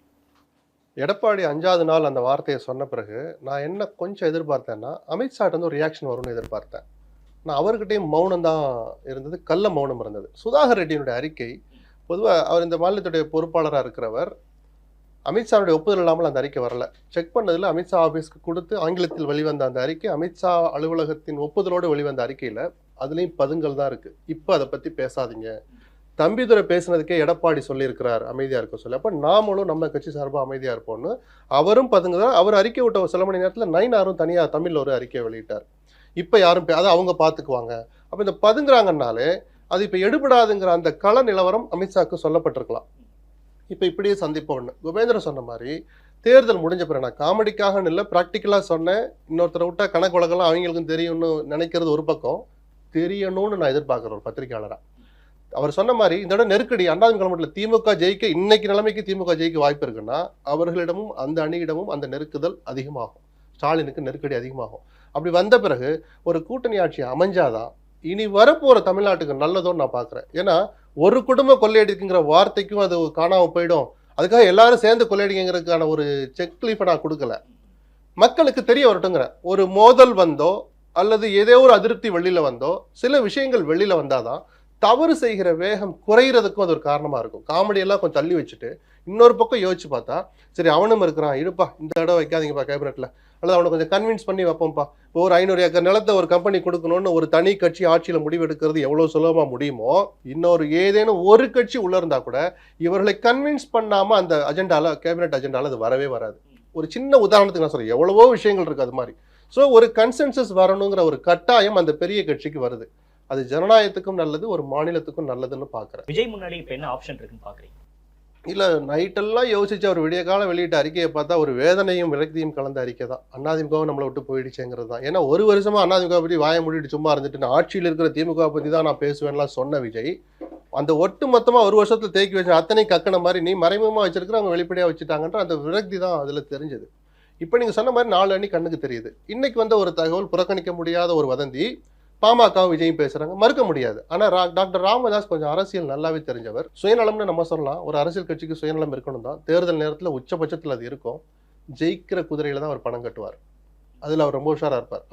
எடப்பாடி 5வது நாள் அந்த வார்த்தையை சொன்ன பிறகு நான் என்ன கொஞ்சம் எதிர்பார்த்தேன்னா, அமித்ஷாட்ட ஒரு ரியாக்ஷன் வரும்னு எதிர்பார்த்தேன். நான் அவர்கிட்டையும் மௌனம் தான் இருந்தது, கள்ள மௌனம் இருந்தது. சுதாகர் ரெட்டியினுடைய அறிக்கை, பொதுவாக அவர் இந்த மாநிலத்துடைய பொறுப்பாளராக இருக்கிறவர், அமித்ஷாவுடைய ஒப்புதல் இல்லாமல் அந்த அறிக்கை வரல. செக் பண்ணதில் அமித்ஷா ஆஃபீஸ்க்கு கொடுத்து ஆங்கிலத்தில் வெளிவந்த அந்த அறிக்கை அமித்ஷா அலுவலகத்தின் ஒப்புதலோடு வெளிவந்த அறிக்கையில் அதுலேயும் பதுங்கல் தான் இருக்குது. இப்போ அதை பற்றி பேசாதீங்க, தம்பிதுரை பேசுனதுக்கே எடப்பாடி சொல்லியிருக்கிறார் அமைதியாக இருக்க சொல்லி, அப்போ நாமளும் நம்ம கட்சி சார்பாக அமைதியாக இருப்போம்னு அவரும் பதுங்குதான். அவர் அறிக்கை விட்ட சில மணி நேரத்தில் 9 தனியாக தமிழில் ஒரு அறிக்கையை வெளியிட்டார். இப்போ யாரும் அதை அவங்க பார்த்துக்குவாங்க. அப்போ இந்த பதுங்குறாங்கன்னாலே அது இப்போ எடுபடாதுங்கிற அந்த கள நிலவரம் அமித்ஷாவுக்கு சொல்லப்பட்டிருக்கலாம். இப்போ இப்படியே சந்திப்போம்னு குபேந்திரன் சொன்ன மாதிரி தேர்தல் முடிஞ்ச பிறகு, நான் காமெடிக்காக இல்லை ப்ராக்டிக்கலாக சொன்னேன், இன்னொருத்தரை விட்டா கணக்கு வழக்கெல்லாம் அவங்களுக்கும் தெரியும்னு நினைக்கிறது ஒரு பக்கம், தெரியணும்னு நான் எதிர்பார்க்குறேன் ஒரு பத்திரிகையாளராக. அவர் சொன்ன மாதிரி இந்த இடம் நெருக்கடி, 2வது கிழமையில் திமுக ஜெயிக்க இன்னைக்கு நிலைமைக்கு திமுக ஜெயிக்க வாய்ப்பு இருக்குன்னா அவர்களிடமும் அந்த அணியிடமும் அந்த நெருக்குதல் அதிகமாகும், ஸ்டாலினுக்கு நெருக்கடி அதிகமாகும். அப்படி வந்த பிறகு ஒரு கூட்டணி ஆட்சி அமைஞ்சாதான் இனி வரப்போகிற தமிழ்நாட்டுக்கு நல்லதோன்னு நான் பார்க்குறேன். ஏன்னா ஒரு குடும்ப கொள்ளையடிக்குங்கிற வார்த்தைக்கும் அது காணாமல் போயிடும். அதுக்காக எல்லாரும் சேர்ந்து கொள்ளையடிங்கிறதுக்கான ஒரு செக் லீஃபை நான் கொடுக்கல. மக்களுக்கு தெரிய வரட்டுங்கிற ஒரு மோதல் வந்தோ அல்லது ஏதோ ஒரு அதிருப்தி வெளியில் வந்தோ சில விஷயங்கள் வெளியில் வந்தாதான் தவறு செய்கிற வேகம் குறையிறதுக்கும் அது ஒரு காரணமாக இருக்கும். காமெடியெல்லாம் கொஞ்சம் தள்ளி வச்சுட்டு இன்னொரு பக்கம் யோசிச்சு பார்த்தா, சரி அவனும் இருக்கிறான், இருப்பா இந்த இடம் வைக்காதீங்கப்பா கேபினெட்டில், அல்லது அவனை கொஞ்சம் கன்வின்ஸ் பண்ணி வைப்போம்ப்பா. இப்போ ஒரு 500 ஏக்கர் நிலத்தை ஒரு கம்பெனி கொடுக்கணும்னு ஒரு தனி கட்சி ஆட்சியில் முடிவு எடுக்கிறது எவ்வளோ சுலபமாக முடியுமோ, இன்னொரு ஏதேனும் ஒரு கட்சி உள்ளே இருந்தால் கூட இவர்களை கன்வின்ஸ் பண்ணாமல் அந்த அஜெண்டாவில் கேபினெட் அஜெண்டாவில் அது வரவே வராது. ஒரு சின்ன உதாரணத்துக்கு நான் சொல்கிறேன், எவ்வளவோ விஷயங்கள் இருக்குது அது மாதிரி. ஸோ ஒரு கன்சென்சஸ் வரணுங்கிற ஒரு கட்டாயம் அந்த பெரிய கட்சிக்கு வருது. அது ஜனநாயகத்துக்கும் நல்லது, ஒரு மாநிலத்துக்கும் நல்லதுன்னு பார்க்குறேன்.
விஜய் முன்னாடி இப்போ என்ன ஆப்ஷன் இருக்குன்னு பார்க்குறீங்க?
இல்லை, நைட்டெல்லாம் யோசிச்சு அவர் விடிய காலம் வெளியிட்ட அறிக்கையை பார்த்தா ஒரு வேதனையும் விரக்தியும் கலந்த அறிக்கை தான். அதிமுகவும் நம்மளை விட்டு போயிடுச்சேங்கிறது தான். ஏன்னா ஒரு வருஷமா அதிமுக பற்றி வாய மூடிட்டு சும்மா இருந்துட்டு நான் ஆட்சியில் இருக்கிற திமுக பற்றி தான் நான் பேசுவேன்லாம் சொன்ன விஜய், அந்த ஒட்டு மொத்தமாக ஒரு வருஷத்தில் தேக்கி வச்ச அத்தனை கக்கன மாதிரி நீ மறைமுகமாக வச்சிருக்கிற அவங்க வெளிப்படையாக வச்சுட்டாங்கன்ற அந்த விரக்தி தான் அதில் தெரிஞ்சது. இப்போ நீங்கள் சொன்ன மாதிரி 4 அணி கண்ணுக்கு தெரியுது. இன்னைக்கு வந்த ஒரு தகவல், புறக்கணிக்க முடியாத ஒரு வதந்தி, பாமகவும் விஜயும் பேசுறாங்க, மறுக்க முடியாது. ஆனால் டாக்டர் ராமதாஸ் கொஞ்சம் அரசியல் நல்லாவே தெரிஞ்சவர். சுயநலம்னு நம்ம சொல்லலாம், ஒரு அரசியல் கட்சிக்கு சுயநலம் இருக்கணும் தான். தேர்தல் நேரத்தில் உச்சபட்சத்தில் அது இருக்கும். ஜெயிக்கிற குதிரையில தான் அவர் பணம் கட்டுவார், அதில் அவர் ரொம்ப உஷாரா இருப்பார்.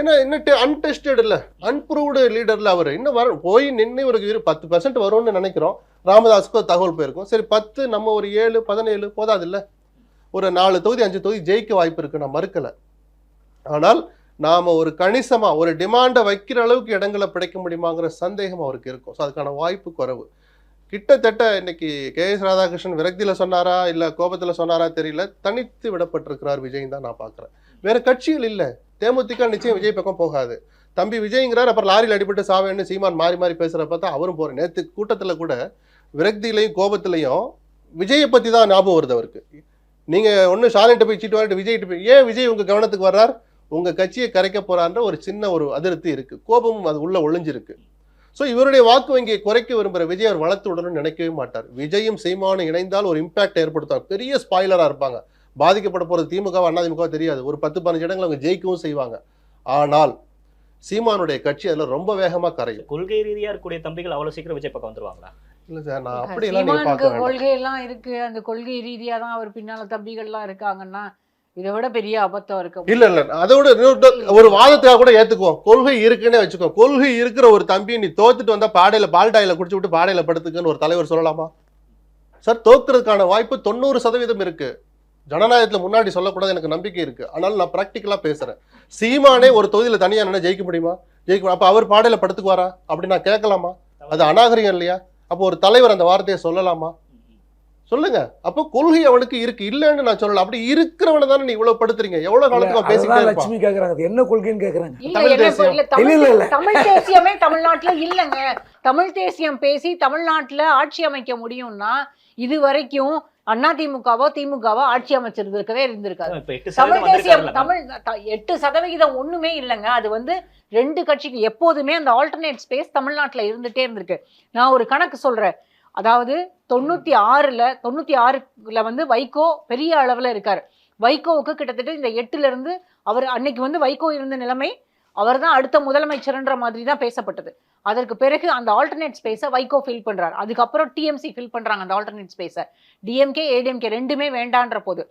ஏன்னா இன்னும் அன்டெஸ்டட் இல்லை, அன்ப்ரூவ்டு லீடர்ல அவர் இன்னும் வர போய் நின்று ஒரு 10% வரும்னு நினைக்கிறோம். ராமதாஸுக்கு தகவல் போயிருக்கும். சரி 10 நம்ம ஒரு 7 17 போதாது இல்லை, ஒரு 4 தொகுதி 5 தொகுதி ஜெயிக்க வாய்ப்பு இருக்கு, நான் மறுக்கலை. ஆனால் நாம ஒரு கணிசமா ஒரு டிமாண்டை வைக்கிற அளவுக்கு இடங்களை பிடிக்க முடியுமாங்கிற சந்தேகம் அவருக்கு இருக்கும். ஸோ அதுக்கான வாய்ப்பு குறைவு. கிட்டத்தட்ட இன்னைக்கு KS ராதாகிருஷ்ணன் விரக்தியில சொன்னாரா இல்ல கோபத்துல சொன்னாரா தெரியல, தனித்து விடப்பட்டிருக்கிறார் விஜய் தான் நான் பாக்குறேன். வேற கட்சிகள் இல்ல, தேமுதிக நிச்சயம் விஜய் பக்கம் போகாது. தம்பி விஜய்ங்கிறார், அப்புறம் லாரியில் அடிபட்டு சாவேன்னு சீமான் மாறி மாறி பேசுற பார்த்தா அவரும் போறேன். நேற்று கூட்டத்துல கூட விரக்தியிலையும் கோபத்திலையும் விஜயை பத்தி தான் ஞாபகம் வருது அவருக்கு. நீங்க ஒண்ணு ஸ்டாலின்ட்ட போய் சீட்டு வாங்கிட்டு விஜய்கிட்ட போய் ஏன் விஜய் உங்க கவனத்துக்கு வர்றார், உங்க கட்சியை கரைக்க போறான்ற ஒரு சின்ன ஒரு அதிருப்தி இருக்கு, கோபமும் அது உள்ள ஒளிஞ்சிருக்கு. ஸோ இவருடைய வாக்கு வங்கியை குறைக்க விரும்புகிற விஜய் அவர் வளர்த்து விடணும்னு நினைக்கவே மாட்டார். விஜயும் சீமானும் இணைந்தால் ஒரு இம்பாக்ட் ஏற்படுத்துவாங்க, பெரிய ஸ்பாய்லரா இருப்பாங்க. பாதிக்கப்பட போறது திமுக அதிமுக தெரியாது, ஒரு 10-15 இடங்கள் அவங்க ஜெயிக்கவும் செய்வாங்க. ஆனால் சீமானுடைய கட்சி அதுல ரொம்ப வேகமா கரையும்.
கொள்கை ரீதியா இருக்கக்கூடிய தம்பிகள் அவ்வளவு சீக்கிரம் விஜய் பக்கம் வந்துருவாங்களா?
இல்ல சார், நான் அப்படியெல்லாம் நீங்க
சீமானுக்கு
பார்க்க வேண்டாம்.
கொள்கை எல்லாம் இருக்கு, அந்த கொள்கை ரீதியா தான் அவர் பின்னால தம்பிகள்லாம் இருக்காங்கன்னா இதை விட பெரிய அபத்தம் இருக்கு.
இல்ல அதோட ஒரு வாதத்துக்காக கூட ஏத்துக்குவோம். கொள்கை இருக்குன்னே வச்சுக்கோ. கொள்கை இருக்கிற ஒரு தம்பி நீ தோத்துட்டு வந்தா பால்டாயில குடிச்சு விட்டு பாடையில படுத்துக்குன்னு ஒரு தலைவர் சொல்லலாமா சார்? தோக்குறதுக்கான வாய்ப்பு 90% இருக்கு. ஜனநாயகத்துல முன்னாடி சொல்லக்கூடாது, எனக்கு நம்பிக்கை இருக்கு. ஆனால் நான் பிராக்டிக்கலா பேசுறேன். சீமானே ஒரு தொகுதியில தனியா என்ன ஜெயிக்க முடியுமா? அப்ப அவர் பாடையில படுத்துக்குவாரா அப்படி நான் கேட்கலாமா? அது அநாகரிகம் இல்லையா? அப்போ ஒரு தலைவர் அந்த வார்த்தையை சொல்லலாமா? சொல்லுங்க. அப்போ கொள்கை அவனுக்கு இருக்கு, இல்லன்னு நான் சொல்லல. அப்படி இருக்கிறவன தானே நீ இவ்வளவு படுத்துறீங்க. எவ்வளவு காலத்துக்கு பேசிட்டே இருப்பான்.
லட்சுமி கேக்குறாங்க என்ன கொள்கைன்னு கேக்குறாங்க.
தமிழ் தேசியமே தமிழ்நாட்டுல இல்லங்க. தமிழ் தேசியம் பேசி தமிழ்நாட்டுல ஆட்சி அமைக்க முடியும்னா இது வரைக்கும் அதிமுகவோ திமுகவோ ஆட்சி அமைச்சிருக்கவே இருந்திருக்காது. தமிழ் தேசியம் 8% ஒண்ணுமே இல்லைங்க. அது வந்து 2 கட்சிக்கு எப்போதுமே அந்த ஆல்டர்னேட் ஸ்பேஸ் தமிழ்நாட்டுல இருந்துட்டே இருந்திருக்கு. நான் ஒரு கணக்கு சொல்றேன். அதாவது 96ல வந்து வைகோ பெரிய அளவுல இருக்காரு. வைகோவுக்கு கிட்டத்தட்ட இந்த 8ல இருந்து அவர் அன்னைக்கு வந்து வைகோ இருந்த நிலைமை அவர் தான் அடுத்த முதலமைச்சர்ன்ற மாதிரி தான் பேசப்பட்டது. அதற்கு பிறகு அந்த ஆல்டர்னேட் ஸ்பேஸை வைகோ ஃபில் பண்றாரு. அதுக்கப்புறம் டிஎம்சி ஃபில் பண்றாங்க அந்த ஆல்டர்னேட் ஸ்பேஸை. டிஎம்கே ஏடிஎம்கே ரெண்டுமே வேண்டான்ற போது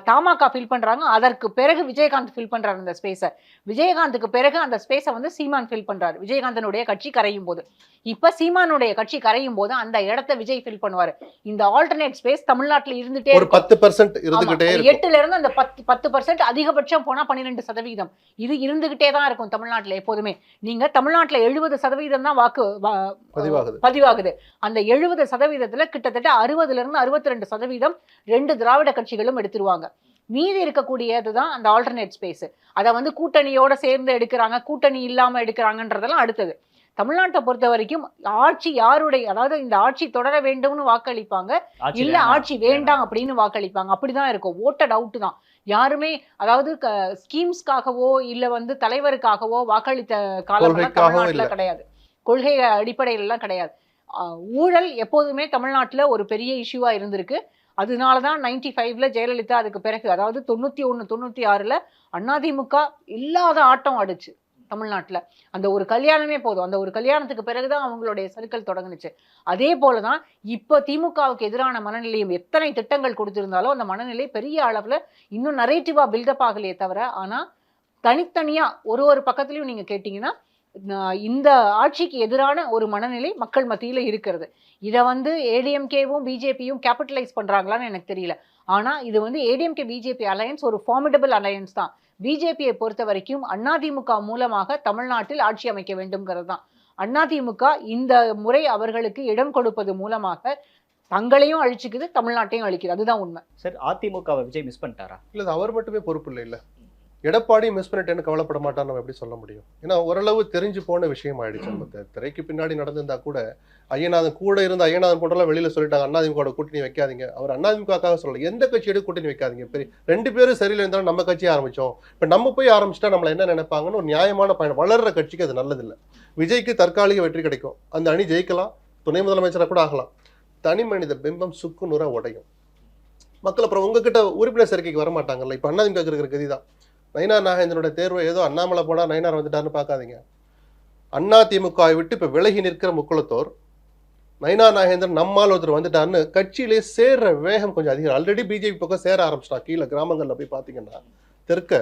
தமாக ஃபில் பண்றாங்க. அதற்கு பிறகு விஜயகாந்த் ஃபில் பண்றாரு அந்த ஸ்பேஸை. விஜயகாந்துக்கு பிறகு அந்த ஸ்பேஸை வந்து சீமான் ஃபில் பண்றாரு விஜயகாந்தனுடைய கட்சி கரையும் போது. இப்ப சீமானுடைய கட்சி கரையும் போது அந்த இடத்தை விஜய் ஃபில் பண்ணுவாரு. இந்த ஆல்டர்னேட் ஸ்பேஸ் தமிழ்நாட்டுல இருந்துட்டே
ஒரு 10% இருந்துகிட்டே இருக்கும்.
8ல இருந்து அந்த 10% அதிகபட்சம் போனா 12% இது இருந்துகிட்டே தான் இருக்கும் தமிழ்நாட்டுல எப்போதுமே. நீங்க தமிழ்நாட்டுல 70% தான் வாக்கு பதிவாகுது. அந்த 70%ல கிட்டத்தட்ட 60ல இருந்து 62% 2 திராவிட கட்சிகளும் எடுத்துருவாங்க. மீதி இருக்கக்கூடியதுதான் அந்த ஆல்டர்னேட் ஸ்பேஸ். அதை வந்து கூட்டணியோட சேர்ந்து எடுக்கிறாங்க, கூட்டணி இல்லாம எடுக்கிறாங்கன்றதெல்லாம் அடுத்தது. தமிழ்நாட்டை பொறுத்த வரைக்கும் ஆட்சி யாருடைய, அதாவது இந்த ஆட்சி தொடர வேண்டும்னு வாக்களிப்பாங்க, இல்ல ஆட்சி வேண்டாம் அப்படின்னு வாக்களிப்பாங்க. அப்படிதான் இருக்கும். ஓட்டட் அவுட் தான். யாருமே அதாவது ஸ்கீம்ஸ்க்காகவோ இல்ல வந்து தலைவருக்காகவோ வாக்களித்த காலம் தமிழ்நாட்டுல கிடையாது. கொள்கை அடிப்படையில எல்லாம் கிடையாது. ஊழல் எப்போதுமே தமிழ்நாட்டுல ஒரு பெரிய இஷ்யூவா இருந்திருக்கு. அதனாலதான் 95ல ஜெயலலிதா, அதுக்கு பிறகு அதாவது 91, 96ல அதிமுக இல்லாத ஆட்டம் ஆடுச்சு தமிழ்நாட்டுல. அந்த ஒரு கல்யாணமே போதும். அந்த ஒரு கல்யாணத்துக்கு பிறகுதான் அவங்களுடைய சர்க்கிள் தொடங்குனுச்சு. அதே போலதான் இப்ப திமுகவுக்கு எதிரான மனநிலையும் எத்தனை திட்டங்கள் கொடுத்திருந்தாலும் அந்த மனநிலை பெரிய அளவுல இன்னும் நரேட்டிவா பில்டப் ஆகலையே தவிர, ஆனா தனித்தனியா ஒரு பக்கத்துலயும் நீங்க கேட்டீங்கன்னா இந்த ஆட்சிக்கு எதிரான ஒரு மனநிலை மக்கள் மத்தியில இருக்கிறது. இதை வந்து ஏடிஎம்கேவும் பிஜேபியும் கேபிட்டலைஸ் பண்றாங்களான்னு எனக்கு தெரியல. ஆனா இது வந்து ஏடிஎம்கே பிஜேபி அலையன்ஸ் ஒரு ஃபார்மிடபிள் அலையன்ஸ் தான். பிஜேபியை பொறுத்த வரைக்கும் அதிமுக மூலமாக தமிழ்நாட்டில் ஆட்சி அமைக்க வேண்டும்ங்கிறது தான். அதிமுக இந்த முறை அவர்களுக்கு இடம் கொடுப்பது மூலமாக தங்களையும் அழிச்சுக்குது, தமிழ்நாட்டையும் அழிக்குது. அதுதான் உண்மை.
சார், அதிமுகவை விஜய் மிஸ் பண்ணிட்டாரா?
இல்ல அவர் மட்டுமே பொறுப்பு இல்லை. எடப்பாடி மிஸ் பண்ணிட்டேன்னு கவலைப்பட மாட்டான்னு நம்ம எப்படி சொல்ல முடியும்? ஏன்னா ஓரளவு தெரிஞ்சு போன விஷயம் ஆயிடுச்சு. நம்ம திரைக்கு பின்னாடி நடந்திருந்தா கூட ஐயநாதன் கூட இருந்து ஐயநாதன் போன்றலாம் வெளியில சொல்லிட்டாங்க அதிமுக கூட்டணி வைக்காதீங்க. அவர் அதிமுகக்காக சொல்லல, எந்த கட்சியோட கூட்டணி வைக்காதீங்க, பெரிய 2 பேரும் சரியில்லை இருந்தாலும் நம்ம கட்சியை ஆரம்பிச்சோம், இப்ப நம்ம போய் ஆரம்பிச்சுட்டா நம்மள என்ன நினைப்பாங்கன்னு ஒரு நியாயமான பயணம். வளர்ற கட்சிக்கு அது நல்லதில்லை. விஜய்க்கு தற்காலிக வெற்றி கிடைக்கும், அந்த அணி ஜெயிக்கலாம், துணை முதலமைச்சராக கூட ஆகலாம். தனி மனித பிம்பம் சுக்குநூறா உடையும். மக்கள் அப்புறம் உங்ககிட்ட உறுப்பினர் சேர்க்கைக்கு வரமாட்டாங்கல்ல. இப்ப அதிமுக இருக்கிற கதிதான். நயினார் நாகேந்திரனோட தேர்வை ஏதோ அண்ணாமலை போனா நயினார் வந்துட்டாருன்னு பார்க்காதீங்க. அதிமுகவை விட்டு இப்ப விலகி நிற்கிற முக்குளத்தோர் நயினார் நாகேந்திரன் நம்மால் ஒருத்தர் வந்துட்டாருன்னு கட்சியிலே சேர்ற வேகம் கொஞ்சம் அதிகம். ஆல்ரெடி பிஜேபி பக்கம் சேர ஆரம்பிச்சிட்டா. கீழே கிராமங்கள்ல போய் பாத்தீங்கன்னா தெற்க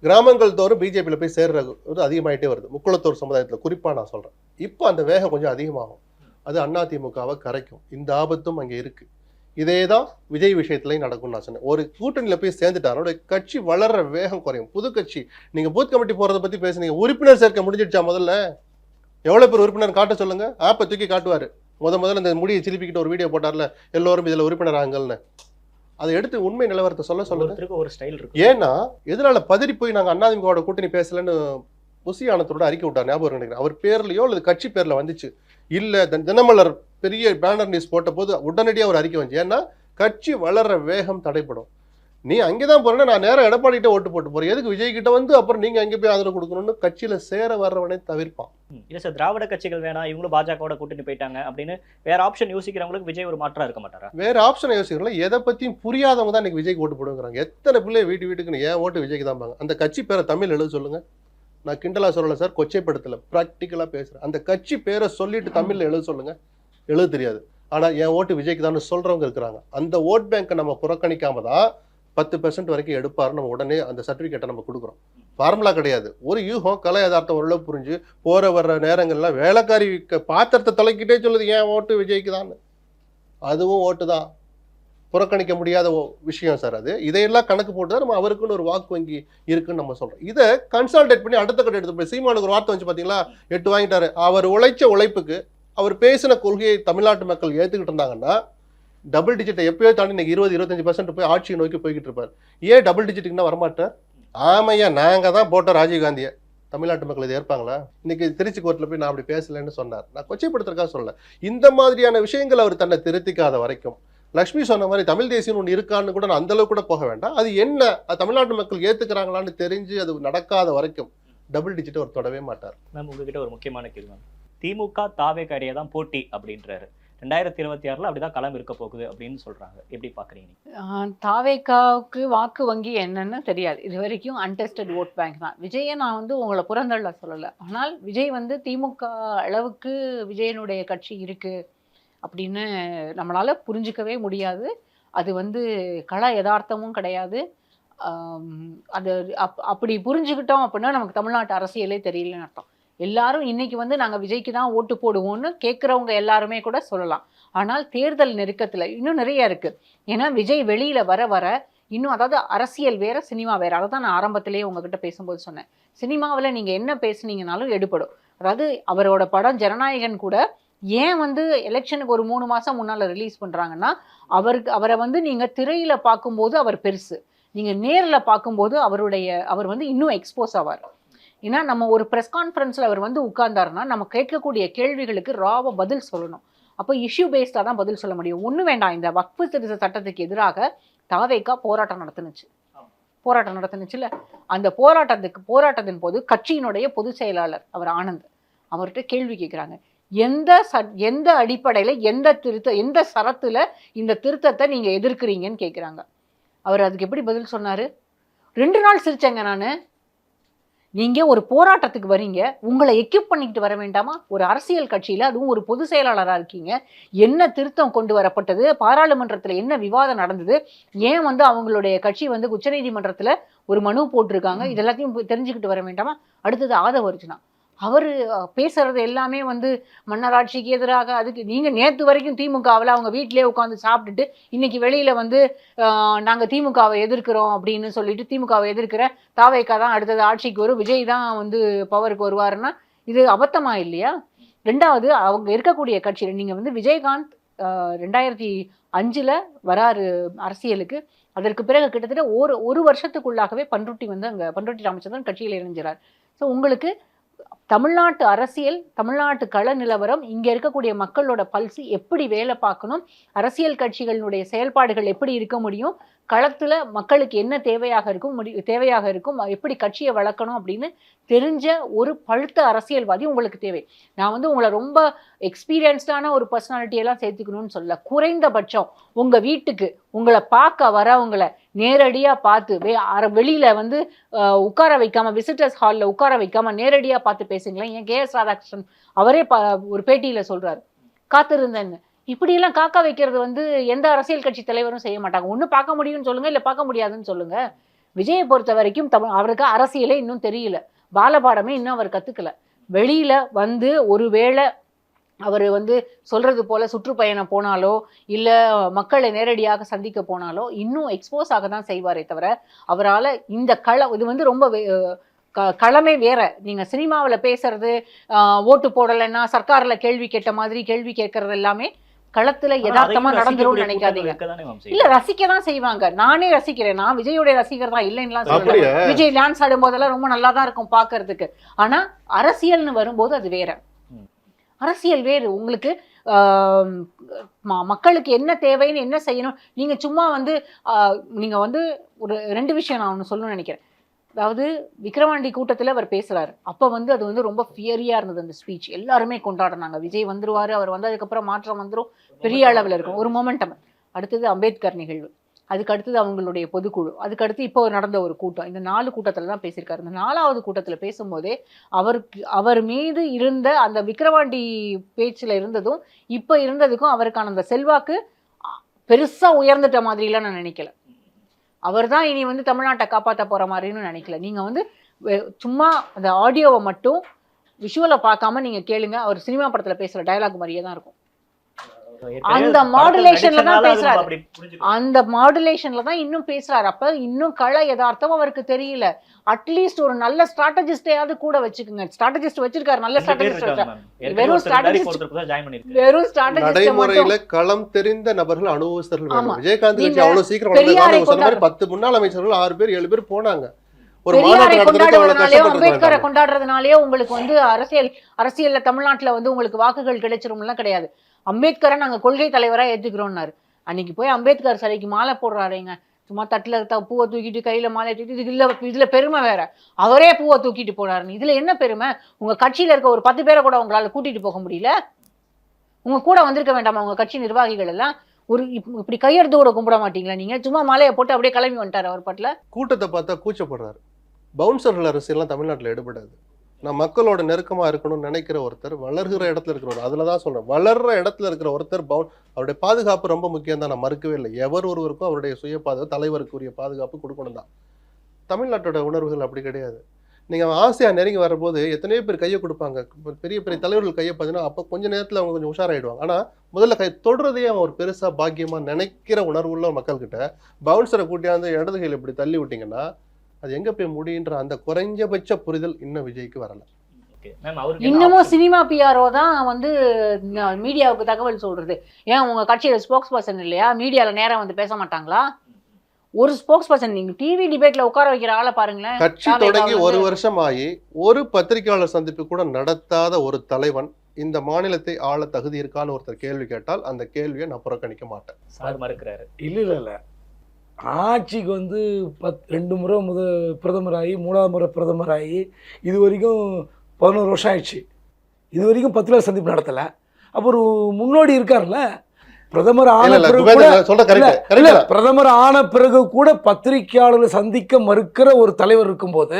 கிராமங்கள் தோறும் பிஜேபியில போய் சேர்றது அதிகமாயிட்டே வருது. முக்குளத்தோர் சமுதாயத்துல குறிப்பா நான் சொல்றேன். இப்போ அந்த வேகம் கொஞ்சம் அதிகமாகும். அது அதிமுகவை கரைக்கும். இந்த ஆபத்தும் அங்கே இருக்கு. இதேதான் விஜய் விஷயத்துலயும் நடக்கும்னு நான் சொன்னேன். ஒரு கூட்டணியில போய் சேர்ந்துட்டாரோட கட்சி வளர்ற வேகம் குறையும். புது கட்சி, நீங்க பூத் கமிட்டி போறதை பத்தி பேசுனீங்க. உறுப்பினர் சேர்க்கை முடிஞ்சிடுச்சா? முதல்ல எவ்வளவு பேர் உறுப்பினர் காட்ட சொல்லுங்க. ஆப்பை தூக்கி காட்டுவாரு. முதல்ல இந்த முடியை சிரிப்பிக்கிட்ட ஒரு வீடியோ போட்டார்ல, எல்லோரும் இதுல உறுப்பினர் ஆங்கல்னு. அதை எடுத்து உண்மை நிலவரத்தை சொல்லுங்க.
ஒரு ஸ்டைல் இருக்கு.
ஏன்னா எதனால பதறி போய் நாங்க அதிமுக கூட்டணி பேசலன்னு புசி ஆனத்தோட அறிக்கை விட்டார். ஞாபகம் நினைக்கிறேன். அவர் பேர்லயோ அல்லது கட்சி பேர்ல வந்துச்சு. இல்ல தினமலர் பெரிய பேனர் நியூஸ் போட்ட போது உடனடியாக ஒரு அறிக்கை வந்துச்சு. ஏன்னா கட்சி வளர்ற வேகம் தடைப்படும். நீ அங்கேதான் போறேன்னா நான் நேரம் எடப்பாடிகிட்ட ஓட்டு போட்டு போறேன், எதுக்கு விஜய் கிட்ட வந்து அப்புறம் நீங்க அங்கே போய் ஆதரவு கொடுக்கணும்னு கட்சியில சேர வர்றவனே தவிர்ப்பான்.
இல்ல சார், திராவிட கட்சிகள் வேணாம், இவங்களும் பாஜகவோட கூட்டணி போயிட்டாங்க அப்படின்னு வேற ஆப்ஷன் யோசிக்கிறவங்களுக்கு விஜய் ஒரு மாற்றா இருக்க மாட்டாரா?
வேற ஆப்ஷனை யோசிக்கிறோம்ல, எதை பத்தியும் புரியாதவங்க தான் இன்னைக்கு விஜய்க்கு ஓட்டு போடுங்கிறாங்க. எத்தனை பிள்ளை வீட்டுக்கு ஏன் ஓட்டு விஜய்க்கு தான் பாங்க. அந்த கட்சி பேரை தமிழ் எழுத சொல்லுங்க. நான் கிண்டலா சொல்லல சார், கொச்சைப்படுத்தல, ப்ராக்டிக்கலா பேசுறேன். அந்த கட்சி பேரை சொல்லிட்டு தமிழ்ல எழுத சொல்லுங்க, எழுத தெரியாது. ஆனா என் ஓட்டு விஜய்க்கு தான் சொல்றவங்க இருக்கிறாங்க. அந்த ஓட் பேங்கை நம்ம புறக்கணிக்காம தான் 10% வரைக்கும் எடுப்பாரு. நம்ம உடனே அந்த சர்டிபிகேட்டை நம்ம கொடுக்குறோம். ஃபார்முலா கிடையாது, ஒரு யூகம், கலை யதார்த்தம் ஓரளவு புரிஞ்சு போற வர்ற நேரங்கள்லாம் வேலைக்காரி பாத்திரத்தை தொலைக்கிட்டே சொல்லுது ஏன் ஓட்டு விஜய்க்கு தான். அதுவும் ஓட்டு தான், புறக்கணிக்க முடியாத விஷயம் சார் அது. இதையெல்லாம் கணக்கு போட்டு தான் நம்ம அவருக்குன்னு ஒரு வாக்கு வங்கி இருக்குன்னு நம்ம சொல்றோம். இதை கன்சால்டேட் பண்ணி அடுத்த கட்ட எடுத்து போய் சீமானுக்கு ஒரு வார்த்தை வந்து பாத்தீங்களா, 8 வாங்கிட்டாரு. அவர் உழைச்ச உழைப்புக்கு அவர் பேசின கொள்கையை தமிழ்நாட்டு மக்கள் ஏத்துக்கிட்டு இருந்தாங்கன்னா டபுள் டிஜிட்டை எப்பயோ தாண்டி இன்னைக்கு 20-25% போய் ஆட்சியை நோக்கி போய்கிட்டு இருப்பார். ஏன் டபுள் டிஜிட்டுக்குன்னா வரமாட்டார்? ஆமையா நாங்க தான் போட்டோம் ராஜீவ்காந்தியை, தமிழ்நாட்டு மக்கள் இதை ஏற்பாங்களா? இன்னைக்கு திருச்சி கோர்ட்ல போய் நான் அப்படி பேசலன்னு சொன்னார். நான் கொச்சைப்படுத்துறதுக்காக சொல்லல. இந்த மாதிரியான விஷயங்கள் அவர் தன்னை திருத்திக்காத வரைக்கும், லட்சுமி சொன்ன மாதிரி தமிழ் தேசியம் ஒன்று இருக்கான்னு கூட நான் அந்த அளவுக்கு கூட போக வேண்டாம். அது என்ன, அது தமிழ்நாட்டு மக்கள் ஏத்துக்கிறாங்களான்னு தெரிஞ்சு அது நடக்காத வரைக்கும் டபுள் டிஜிட்டை அவர் தொடவே மாட்டார்.
மேம், உங்ககிட்ட ஒரு முக்கியமான கேள்வி மேம். திமுக தாவேக இடையே தான் போட்டி அப்படின்றாரு. 2026 அப்படிதான் களம் இருக்க போகுது அப்படின்னு சொல்றாங்க. எப்படி பாக்குறீங்க?
தாவேகாவுக்கு வாக்கு வங்கி என்னன்னு தெரியாது. இது வரைக்கும் அன்டெஸ்டட் ஓட் பேங்க் தான். விஜயை நான் வந்து உங்களை புறந்தள்ள சொல்லலை. ஆனால் விஜய் வந்து திமுக அளவுக்கு விஜயனுடைய கட்சி இருக்கு அப்படின்னு நம்மளால புரிஞ்சுக்கவே முடியாது. அது வந்து கள யதார்த்தமும் கிடையாது. அது அப்படி புரிஞ்சுக்கிட்டோம் அப்படின்னா நமக்கு தமிழ்நாட்டு அரசியலே தெரியலன்னு அர்த்தம். எல்லாரும் இன்னைக்கு வந்து நாங்கள் விஜய்க்கு தான் ஓட்டு போடுவோம்னு கேட்குறவங்க எல்லாருமே கூட சொல்லலாம். ஆனால் தேர்தல் நெருக்கத்தில் இன்னும் நிறைய இருக்கு. ஏன்னா விஜய் வெளியில வர வர இன்னும், அதாவது அரசியல் வேற சினிமா வேற. அதை தான் நான் ஆரம்பத்திலேயே உங்ககிட்ட பேசும்போது சொன்னேன். சினிமாவில் நீங்கள் என்ன பேசுனீங்கனாலும் எடுபடும். அதாவது அவரோட படம் ஜனநாயகன் கூட ஏன் வந்து எலெக்ஷனுக்கு ஒரு 3 மாதம் முன்னால் ரிலீஸ் பண்ணுறாங்கன்னா, அவரை வந்து நீங்கள் திரையில் பார்க்கும்போது அவர் பெருசு, நீங்கள் நேரில் பார்க்கும்போது அவர் வந்து இன்னும் எக்ஸ்போஸ் ஆவார். ஏன்னா நம்ம ஒரு ப்ரெஸ் கான்ஃபரன்ஸில் அவர் வந்து உட்கார்ந்தாருன்னா நம்ம கேட்கக்கூடிய கேள்விகளுக்கு ராவ பதில் சொல்லணும். அப்போ இஷ்யூ பேஸ்டாக தான் பதில் சொல்ல முடியும். ஒன்றும் வேண்டாம், இந்த வக்ஃபு திருத்த சட்டத்துக்கு எதிராக தாவேகா போராட்டம் நடத்துனுச்சுல, அந்த போராட்டத்தின் போது கட்சியினுடைய பொதுச் செயலாளர் அவர் ஆனந்த் அவர்கிட்ட கேள்வி கேட்குறாங்க. எந்த அடிப்படையில் எந்த சரத்துல இந்த திருத்தத்தை நீங்க எதிர்க்கிறீங்கன்னு கேட்குறாங்க. அவர் அதுக்கு எப்படி பதில் சொன்னாரு? 2 நாள் சிரிச்சேங்க நான். நீங்க ஒரு போராட்டத்துக்கு வரீங்க, உங்களை எக்யூப் பண்ணிக்கிட்டு வர வேண்டாமா? ஒரு அரசியல் கட்சியில, அதுவும் ஒரு பொதுச் செயலாளராக இருக்கீங்க, என்ன திருத்தம் கொண்டு வரப்பட்டது, பாராளுமன்றத்தில் என்ன விவாதம் நடந்தது, ஏன் வந்து அவங்களுடைய கட்சி வந்து உச்சநீதிமன்றத்தில் ஒரு மனு போட்டிருக்காங்க, இது எல்லாத்தையும் தெரிஞ்சுக்கிட்டு வர வேண்டாமா? அடுத்தது ஆதவ அர்ஜுனா, அவர் பேசுறது எல்லாமே வந்து மன்னராட்சிக்கு எதிராக. அதுக்கு நீங்க நேற்று வரைக்கும் திமுகவில் அவங்க வீட்டிலே உட்காந்து சாப்பிட்டுட்டு இன்னைக்கு வெளியில வந்து நாங்கள் திமுகவை எதிர்க்கிறோம் அப்படின்னு சொல்லிட்டு திமுகவை எதிர்க்கிற தாவேகா தான் அடுத்தது ஆட்சிக்கு வரும், விஜய் தான் வந்து பவருக்கு வருவாருன்னா இது அபத்தமா இல்லையா? 2வது, அவங்க இருக்கக்கூடிய கட்சியில் நீங்க வந்து விஜயகாந்த் 2005 வராரு அரசியலுக்கு. அதற்கு பிறகு கிட்டத்தட்ட ஒரு வருஷத்துக்குள்ளாகவே பண்ருட்டி ராமச்சந்திரன் கட்சியில் இணைஞ்சிறார். ஸோ உங்களுக்கு தமிழ்நாட்டு அரசியல், தமிழ்நாட்டு கள நிலவரம், இங்க இருக்கக்கூடிய மக்களோட பல்ஸ் எப்படி வேலை பார்க்கணும், அரசியல் கட்சிகளுடைய செயல்பாடுகள் எப்படி இருக்க முடியும், களத்துல மக்களுக்கு என்ன தேவையாக இருக்கும், எப்படி கட்சியை வளர்க்கணும் அப்படின்னு தெரிஞ்ச ஒரு பழுத்த அரசியல்வாதி உங்களுக்கு தேவை. நான் வந்து உங்களை ரொம்ப எக்ஸ்பீரியன்ஸ்டான ஒரு பர்சனாலிட்டியெல்லாம் சேர்த்துக்கணும்னு சொல்ல, குறைந்தபட்சம் உங்க வீட்டுக்கு உங்களை பார்க்க வரவங்களை நேரடியா பார்த்து வெளியில வந்து உட்கார வைக்காம, விசிட்டர்ஸ் ஹாலில் உட்கார வைக்காம நேரடியா பார்த்து பேசுங்களேன். ஏன் KS ராதாகிருஷ்ணன் அவரே ஒரு பேட்டியில சொல்றாரு, காத்திருந்தேன்னு. இப்படியெல்லாம் காக்க வைக்கிறது வந்து எந்த அரசியல் கட்சி தலைவரும் செய்ய மாட்டாங்க. ஒன்று பார்க்க முடியும்னு சொல்லுங்க, இல்லை பார்க்க முடியாதுன்னு சொல்லுங்க. விஜயை பொறுத்த வரைக்கும் அவருக்கு அரசியலே இன்னும் தெரியல, பாலபாடமே இன்னும் அவர் கத்துக்கல. வெளியில வந்து ஒருவேளை அவர் வந்து சொல்றது போல சுற்றுப்பயணம் போனாலோ இல்ல மக்களை நேரடியாக சந்திக்க போனாலோ இன்னும் எக்ஸ்போஸ் ஆக தான் செய்வாரே தவிர அவரால் இந்த இது வந்து ரொம்ப களமே வேற. நீங்க சினிமாவில் பேசுறது, ஓட்டு போடலைன்னா சர்க்காரில் கேள்வி கேட்ட மாதிரி கேள்வி கேட்கறது எல்லாமே களத்துல யதார்த்தமா நடந்துரும் நினைக்காதீங்க. இல்ல, ரசிக்கதான் செய்வாங்க. நானே ரசிக்கிறேன், நான் விஜயோட ரசிகர் தான், இல்லைன்னுலாம் சொல்றேன். விஜய் டான்ஸ் ஆடும் போதெல்லாம் ரொம்ப நல்லா தான் இருக்கும் பாக்குறதுக்கு. ஆனா அரசியல்னு வரும்போது அது வேற. அரசியல் வேறு. உங்களுக்கு மக்களுக்கு என்ன தேவைன்னு என்ன செய்யணும். நீங்க சும்மா வந்து நீங்க வந்து ஒரு 2 விஷயம் நான் ஒன்று சொல்லணும்னு நினைக்கிறேன். அதாவது விக்கிரவாண்டி கூட்டத்தில் அவர் பேசுறாரு. அப்போ வந்து அது வந்து ரொம்ப ஃபியரியா இருந்தது அந்த ஸ்பீச். எல்லாருமே கொண்டாடினாங்க. விஜய் வந்துருவாரு, அவர் வந்ததுக்கப்புறம் மாற்றம் வந்துடும், பெரிய அளவில் இருக்கும் ஒரு மொமெண்டம். அடுத்தது அம்பேத்கர் நிகழ்வு, அதுக்கு அடுத்தது அவங்களுடைய பொதுக்குழு, அதுக்கு அடுத்து இப்போ நடந்த ஒரு கூட்டம். இந்த 4 கூட்டத்தில் தான் பேசியிருக்காரு. இந்த 4வது கூட்டத்தில் பேசும்போதே அவர் மீது இருந்த அந்த விக்கிரவாண்டி பேச்சில் இருந்ததும் இப்போ இருந்ததுக்கும் அவருக்கான அந்த செல்வாக்கு பெருசா உயர்ந்துட்ட மாதிரிலாம் நான் நினைக்கல. அவர் தான் இனி வந்து தமிழ்நாட்டை காப்பாற்ற போற மாதிரின்னு நினைக்கல. நீங்க வந்து சும்மா அந்த ஆடியோவை மட்டும் விஷுவலை பார்க்காம நீங்க கேளுங்க. அவர் சினிமா படத்துல பேசுற டயலாக் மாதிரியே தான் இருக்கும். அந்த மாடுலேஷன்ல தான் பேசுறாரு. அந்த மாடுலேஷன்ல தான் இன்னும் பேசுறாரு. அப்ப இன்னும் கள யதார்த்தம் அவருக்கு தெரியல. அட்லீஸ்ட் ஒரு நல்ல ஸ்ட்ராட்டஜிஸ்டையாவது கூட வச்சுக்குங்க. ஸ்ட்ராட்டஜிஸ்ட் வச்சிருக்காரு, நல்ல ஸ்ட்ராட்டஜிஸ்ட். வெறும் ஸ்ட்ராட்டஜிஸ்ட்
நடைமுறையில களம் தெரிந்த நபர்கள், அனுபவஸ்தர்கள் வேணும். விஜயகாந்த் கட்சி அவ்வளவு சீக்கிரம் சொன்ன மாதிரி 10 முன்னாள் அமைச்சர்கள் 6 பேர் 7 பேர் போனாங்க. ஒரு
பெரியாரை கொண்டாடுறதுனாலயோ அம்பேத்கரை கொண்டாடுறதுனாலயோ உங்களுக்கு வந்து அரசியல்ல தமிழ்நாட்டுல வந்து உங்களுக்கு வாக்குகள் கிடைச்சிரும்லாம் கிடையாது. அம்பேத்கரை நாங்க கொள்கை தலைவரா ஏற்றுக்கிறோம்னாரு. அன்னைக்கு போய் அம்பேத்கர் சிலைக்கு மாலை போடுறாருங்க. சும்மா தட்டுல பூவை தூக்கிட்டு கையில மாலை தூக்கிட்டு இதுல பெருமை வேற. அவரே பூவை தூக்கிட்டு போனாருன்னு இதுல என்ன பெருமை? உங்க கட்சியில இருக்க ஒரு 10 பேரை கூட உங்களால கூட்டிட்டு போக முடியல? உங்க கூட வந்திருக்க வேண்டாமா உங்க கட்சி நிர்வாகிகள் எல்லாம்? ஒரு இப்படி கையெடுத்து கூட கும்பிட மாட்டீங்களா நீங்க? சும்மா மாலையை போட்டு அப்படியே கிளம்பி வந்துட்டாரு அவர் பாட்டுல.
கூட்டத்தை பார்த்தா கூச்சப்படுறாரு. பவுன்சர்கள் அரசியல்லாம் தமிழ்நாட்டில் எடுபடாது. நான் மக்களோட நெருக்கமா இருக்கணும்னு நினைக்கிற ஒருத்தர், வளர்கிற இடத்துல இருக்கிறவர், அதுலதான் சொல்றேன், வளர்ற இடத்துல இருக்கிற ஒருத்தர் அவருடைய பாதுகாப்பு ரொம்ப முக்கியம் தான், நான் மறுக்கவே இல்லை. எவர் ஒருவருக்கும் அவருடைய சுய பாதுகாப்பு, தலைவருக்குரிய பாதுகாப்பு கொடுக்கணும் தான். தமிழ்நாட்டோட உணர்வுகள் அப்படி கிடையாது. நீங்க ஆசையா நெருங்கி வரும்போது எத்தனையோ பேர் கையை கொடுப்பாங்க. பெரிய பெரிய தலைவர்கள் கையை பார்த்தீங்கன்னா அப்போ கொஞ்ச நேரத்தில் அவங்க கொஞ்சம் உஷாராயிடுவாங்க. ஆனா முதல்ல கை தொடுறதையே அவன் ஒரு பெருசா பாக்கியமா நினைக்கிற உணர்வுள்ள மக்கள்கிட்ட பவுன்சரை கூட்டியாந்து இடது கையில் இப்படி தள்ளி விட்டீங்கன்னா அது எங்க போய் முடியுன்ற அந்த குறைஞ்சபட்ச புரிதல் இன்னும் விஜய்க்கு வரல.
இன்னமும் சினிமா பிஆர்ஓ தான் வந்து மீடியாவுக்கு தகவல் சொல்றது. ஏன் உங்க கட்சியில ஸ்போக்ஸ் பர்சன் இல்லையா? மீடியால நேரம் வந்து பேச மாட்டாங்களா? ஒரு ஸ்போக்ஸ் பர்சன் நீங்க டிவி டிபேட்ல உட்கார வைக்கிற ஆளை பாருங்களேன்.
கட்சி தொடங்கி 1 வருஷம் ஆகி ஒரு பத்திரிகையாளர் சந்திப்பு கூட நடத்தாத ஒரு தலைவன் இந்த மாநிலத்தை ஆள தகுதி இருக்கான்னு ஒருத்தர் கேள்வி கேட்டால் அந்த கேள்வியை நான் புறக்கணிக்க மாட்டேன்.
சார் மறுக்கிறாரு.
இல்ல ஆட்சிக்கு வந்து 2 முறை பிரதமராகி 3ஆவது முறை பிரதமராகி இது வரைக்கும் 11 வருஷம் ஆயிடுச்சு. இது வரைக்கும் பத்திரிகை சந்திப்பு நடத்தல. அப்போ ஒரு முன்னோடி இருக்கார்ல, பிரதமர் ஆன பிறகு கூட பத்திரிகையாளர்களை சந்திக்க மறுக்கிற ஒரு தலைவர் இருக்கும்போது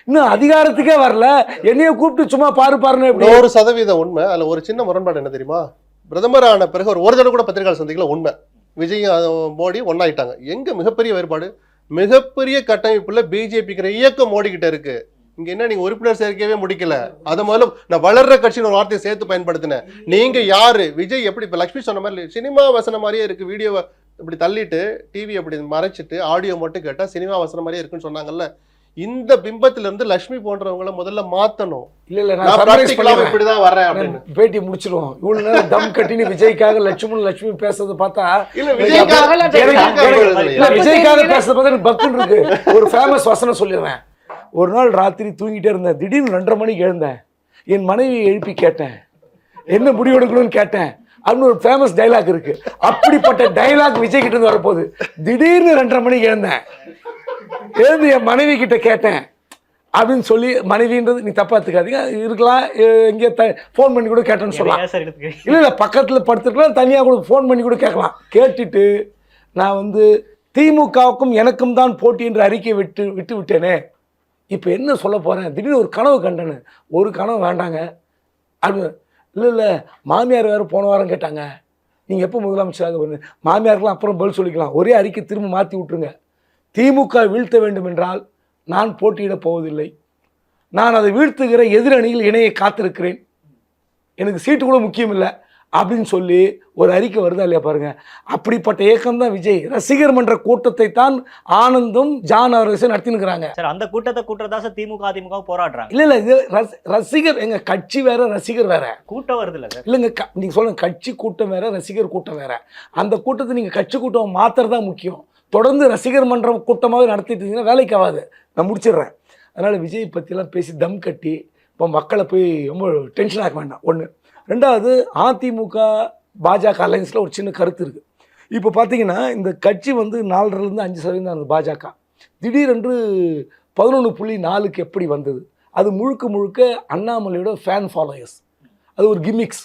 இன்னும் அதிகாரத்துக்கே வரல, என்னைய கூப்பிட்டு சும்மா பாருன்னு.
100% உண்மை. அதுல ஒரு சின்ன முரண்பாடு என்ன தெரியுமா? பிரதமர் ஆன பிறகு ஒரு தடவை கூட பத்திரிகையாளர் சந்திக்கல. உண்மை. விஜயும் மோடி ஒன்னாயிட்டாங்க. எங்க மிகப்பெரிய வேறுபாடு? மிகப்பெரிய கட்டமைப்புல பிஜேபிக்கிற இயக்கம் மோடி கிட்ட இருக்கு. இங்க என்ன நீங்க உறுப்பினர் சேர்க்கவே முடிக்கல. அத முதல்ல நான் வளர்ற கட்சின்னு ஒரு வார்த்தையை சேர்த்து பயன்படுத்தினேன். நீங்க யாரு? விஜய் எப்படி இப்ப லட்சுமி சொன்ன மாதிரி சினிமா வசனம் மாதிரியே இருக்கு. வீடியோவை இப்படி தள்ளிட்டு டிவி அப்படி மறைச்சிட்டு ஆடியோ மட்டும் கேட்டா சினிமா வசனம் மாதிரியே இருக்குன்னு சொன்னாங்கல்ல. இந்த பிம்பத்துல இருந்து லட்சுமி போன்றவங்களை முதல்ல மாத்தணும். இப்படிதான் வரேன் அப்படின்னு
பேட்டி முடிச்சிருவோம். இவ்வளவு நேரம் தம் கட்டின்னு விஜய்க்காக லட்சுமி பேசுறது பார்த்தா விஜய்க்காக பேசுறது பார்த்தா எனக்கு பக்குன்னு இருக்கு. ஒரு ஃபேமஸ் வசனம் சொல்லிடுறேன். ஒரு நாள் ராத்திரி தூங்கிட்டே இருந்தேன். திடீர்னு 2:30 மணிக்கு எழுந்தேன். என் மனைவியை எழுப்பி கேட்டேன், என்ன முடிவு எடுக்கணும்னு கேட்டேன் அப்படின்னு ஒரு ஃபேமஸ் டைலாக் இருக்கு. அப்படிப்பட்ட டைலாக் விஜய் கிட்ட இருந்து வரப்போகுது. திடீர்னு 2:30 மணிக்கு எழுந்தேன், எழுந்து என் மனைவி கிட்ட கேட்டேன் அப்படின்னு சொல்லி, மனைவின்றது நீ தப்பா எடுத்துக்காதீங்க, இருக்கலாம் எங்கே ஃபோன் பண்ணி கூட கேட்டேன்னு சொல்லலாம். இல்லை பக்கத்தில் படுத்துருக்கலாம், தனியாக கூட ஃபோன் பண்ணி கூட கேட்கலாம். கேட்டுட்டு நான் வந்து திமுகவுக்கும் எனக்கும் தான் போட்டி என்று அறிக்கை விட்டு விட்டேனே, இப்போ என்ன சொல்ல போகிறேன்? திடீர்னு ஒரு கனவு கண்டேன்னு. ஒரு கனவு வேண்டாங்க அப்படின்னு. இல்லை மாமியார் வேறு போன வாரம் கேட்டாங்க, நீங்கள் எப்போ முதலமைச்சராக வருது? மாமியாருக்கெல்லாம் அப்புறம் பதில் சொல்லிக்கலாம். ஒரே அறிக்கை திரும்ப மாற்றி விட்டுருங்க. திமுக வீழ்த்த வேண்டும் என்றால் நான் போட்டியிடப் போவதில்லை. நான் அதை வீழ்த்துகிற எதிரணியில் இணையை காத்திருக்கிறேன். எனக்கு சீட்டு கூட முக்கியம் இல்லை அப்படின்னு சொல்லி ஒரு அறிக்கை வருதா இல்லையா பாருங்க. அப்படிப்பட்ட இயக்கம் தான் விஜய். ரசிகர் மன்ற கூட்டத்தை தான் ஆனந்தும் ஜான் அவர்கள் நடத்தினுக்கிறாங்க.
சார் அந்த கூட்டத்தை கூட்டுறதா சார் திமுக அதிமுக போராடுறாங்க.
இல்ல இது ரசிகர், எங்க கட்சி வேற ரசிகர் வேற.
கூட்டம் வருது இல்ல சார்? இல்லைங்க,
நீங்க சொல்லுங்க, கட்சி கூட்டம் வேற ரசிகர் கூட்டம் வேற. அந்த கூட்டத்தை நீங்க கட்சி கூட்டம் மாத்திரதான் முக்கியம். தொடர்ந்து ரசிகர் மன்றம் கூட்டமாகவே நடத்திட்டு இருந்தீங்கன்னா வேலைக்கு ஆகாது. நான் முடிச்சிடுறேன். அதனால விஜய் பற்றிலாம் பேசி தம் கட்டி இப்போ மக்களை போய் ரொம்ப டென்ஷன் ஆக்க வேண்டாம். ஒன்று. ரெண்டாவது அதிமுக பாஜக அலைன்ஸில் ஒரு சின்ன கருத்து இருக்குது. இப்போ பார்த்தீங்கன்னா இந்த கட்சி வந்து 4.5 to 5% தான் இருந்தது பாஜக. திடீரென்று 11.4க்கு எப்படி வந்தது? அது முழுக்க முழுக்க அண்ணாமலையோட ஃபேன் ஃபாலோயர்ஸ். அது ஒரு கிமிக்ஸ்.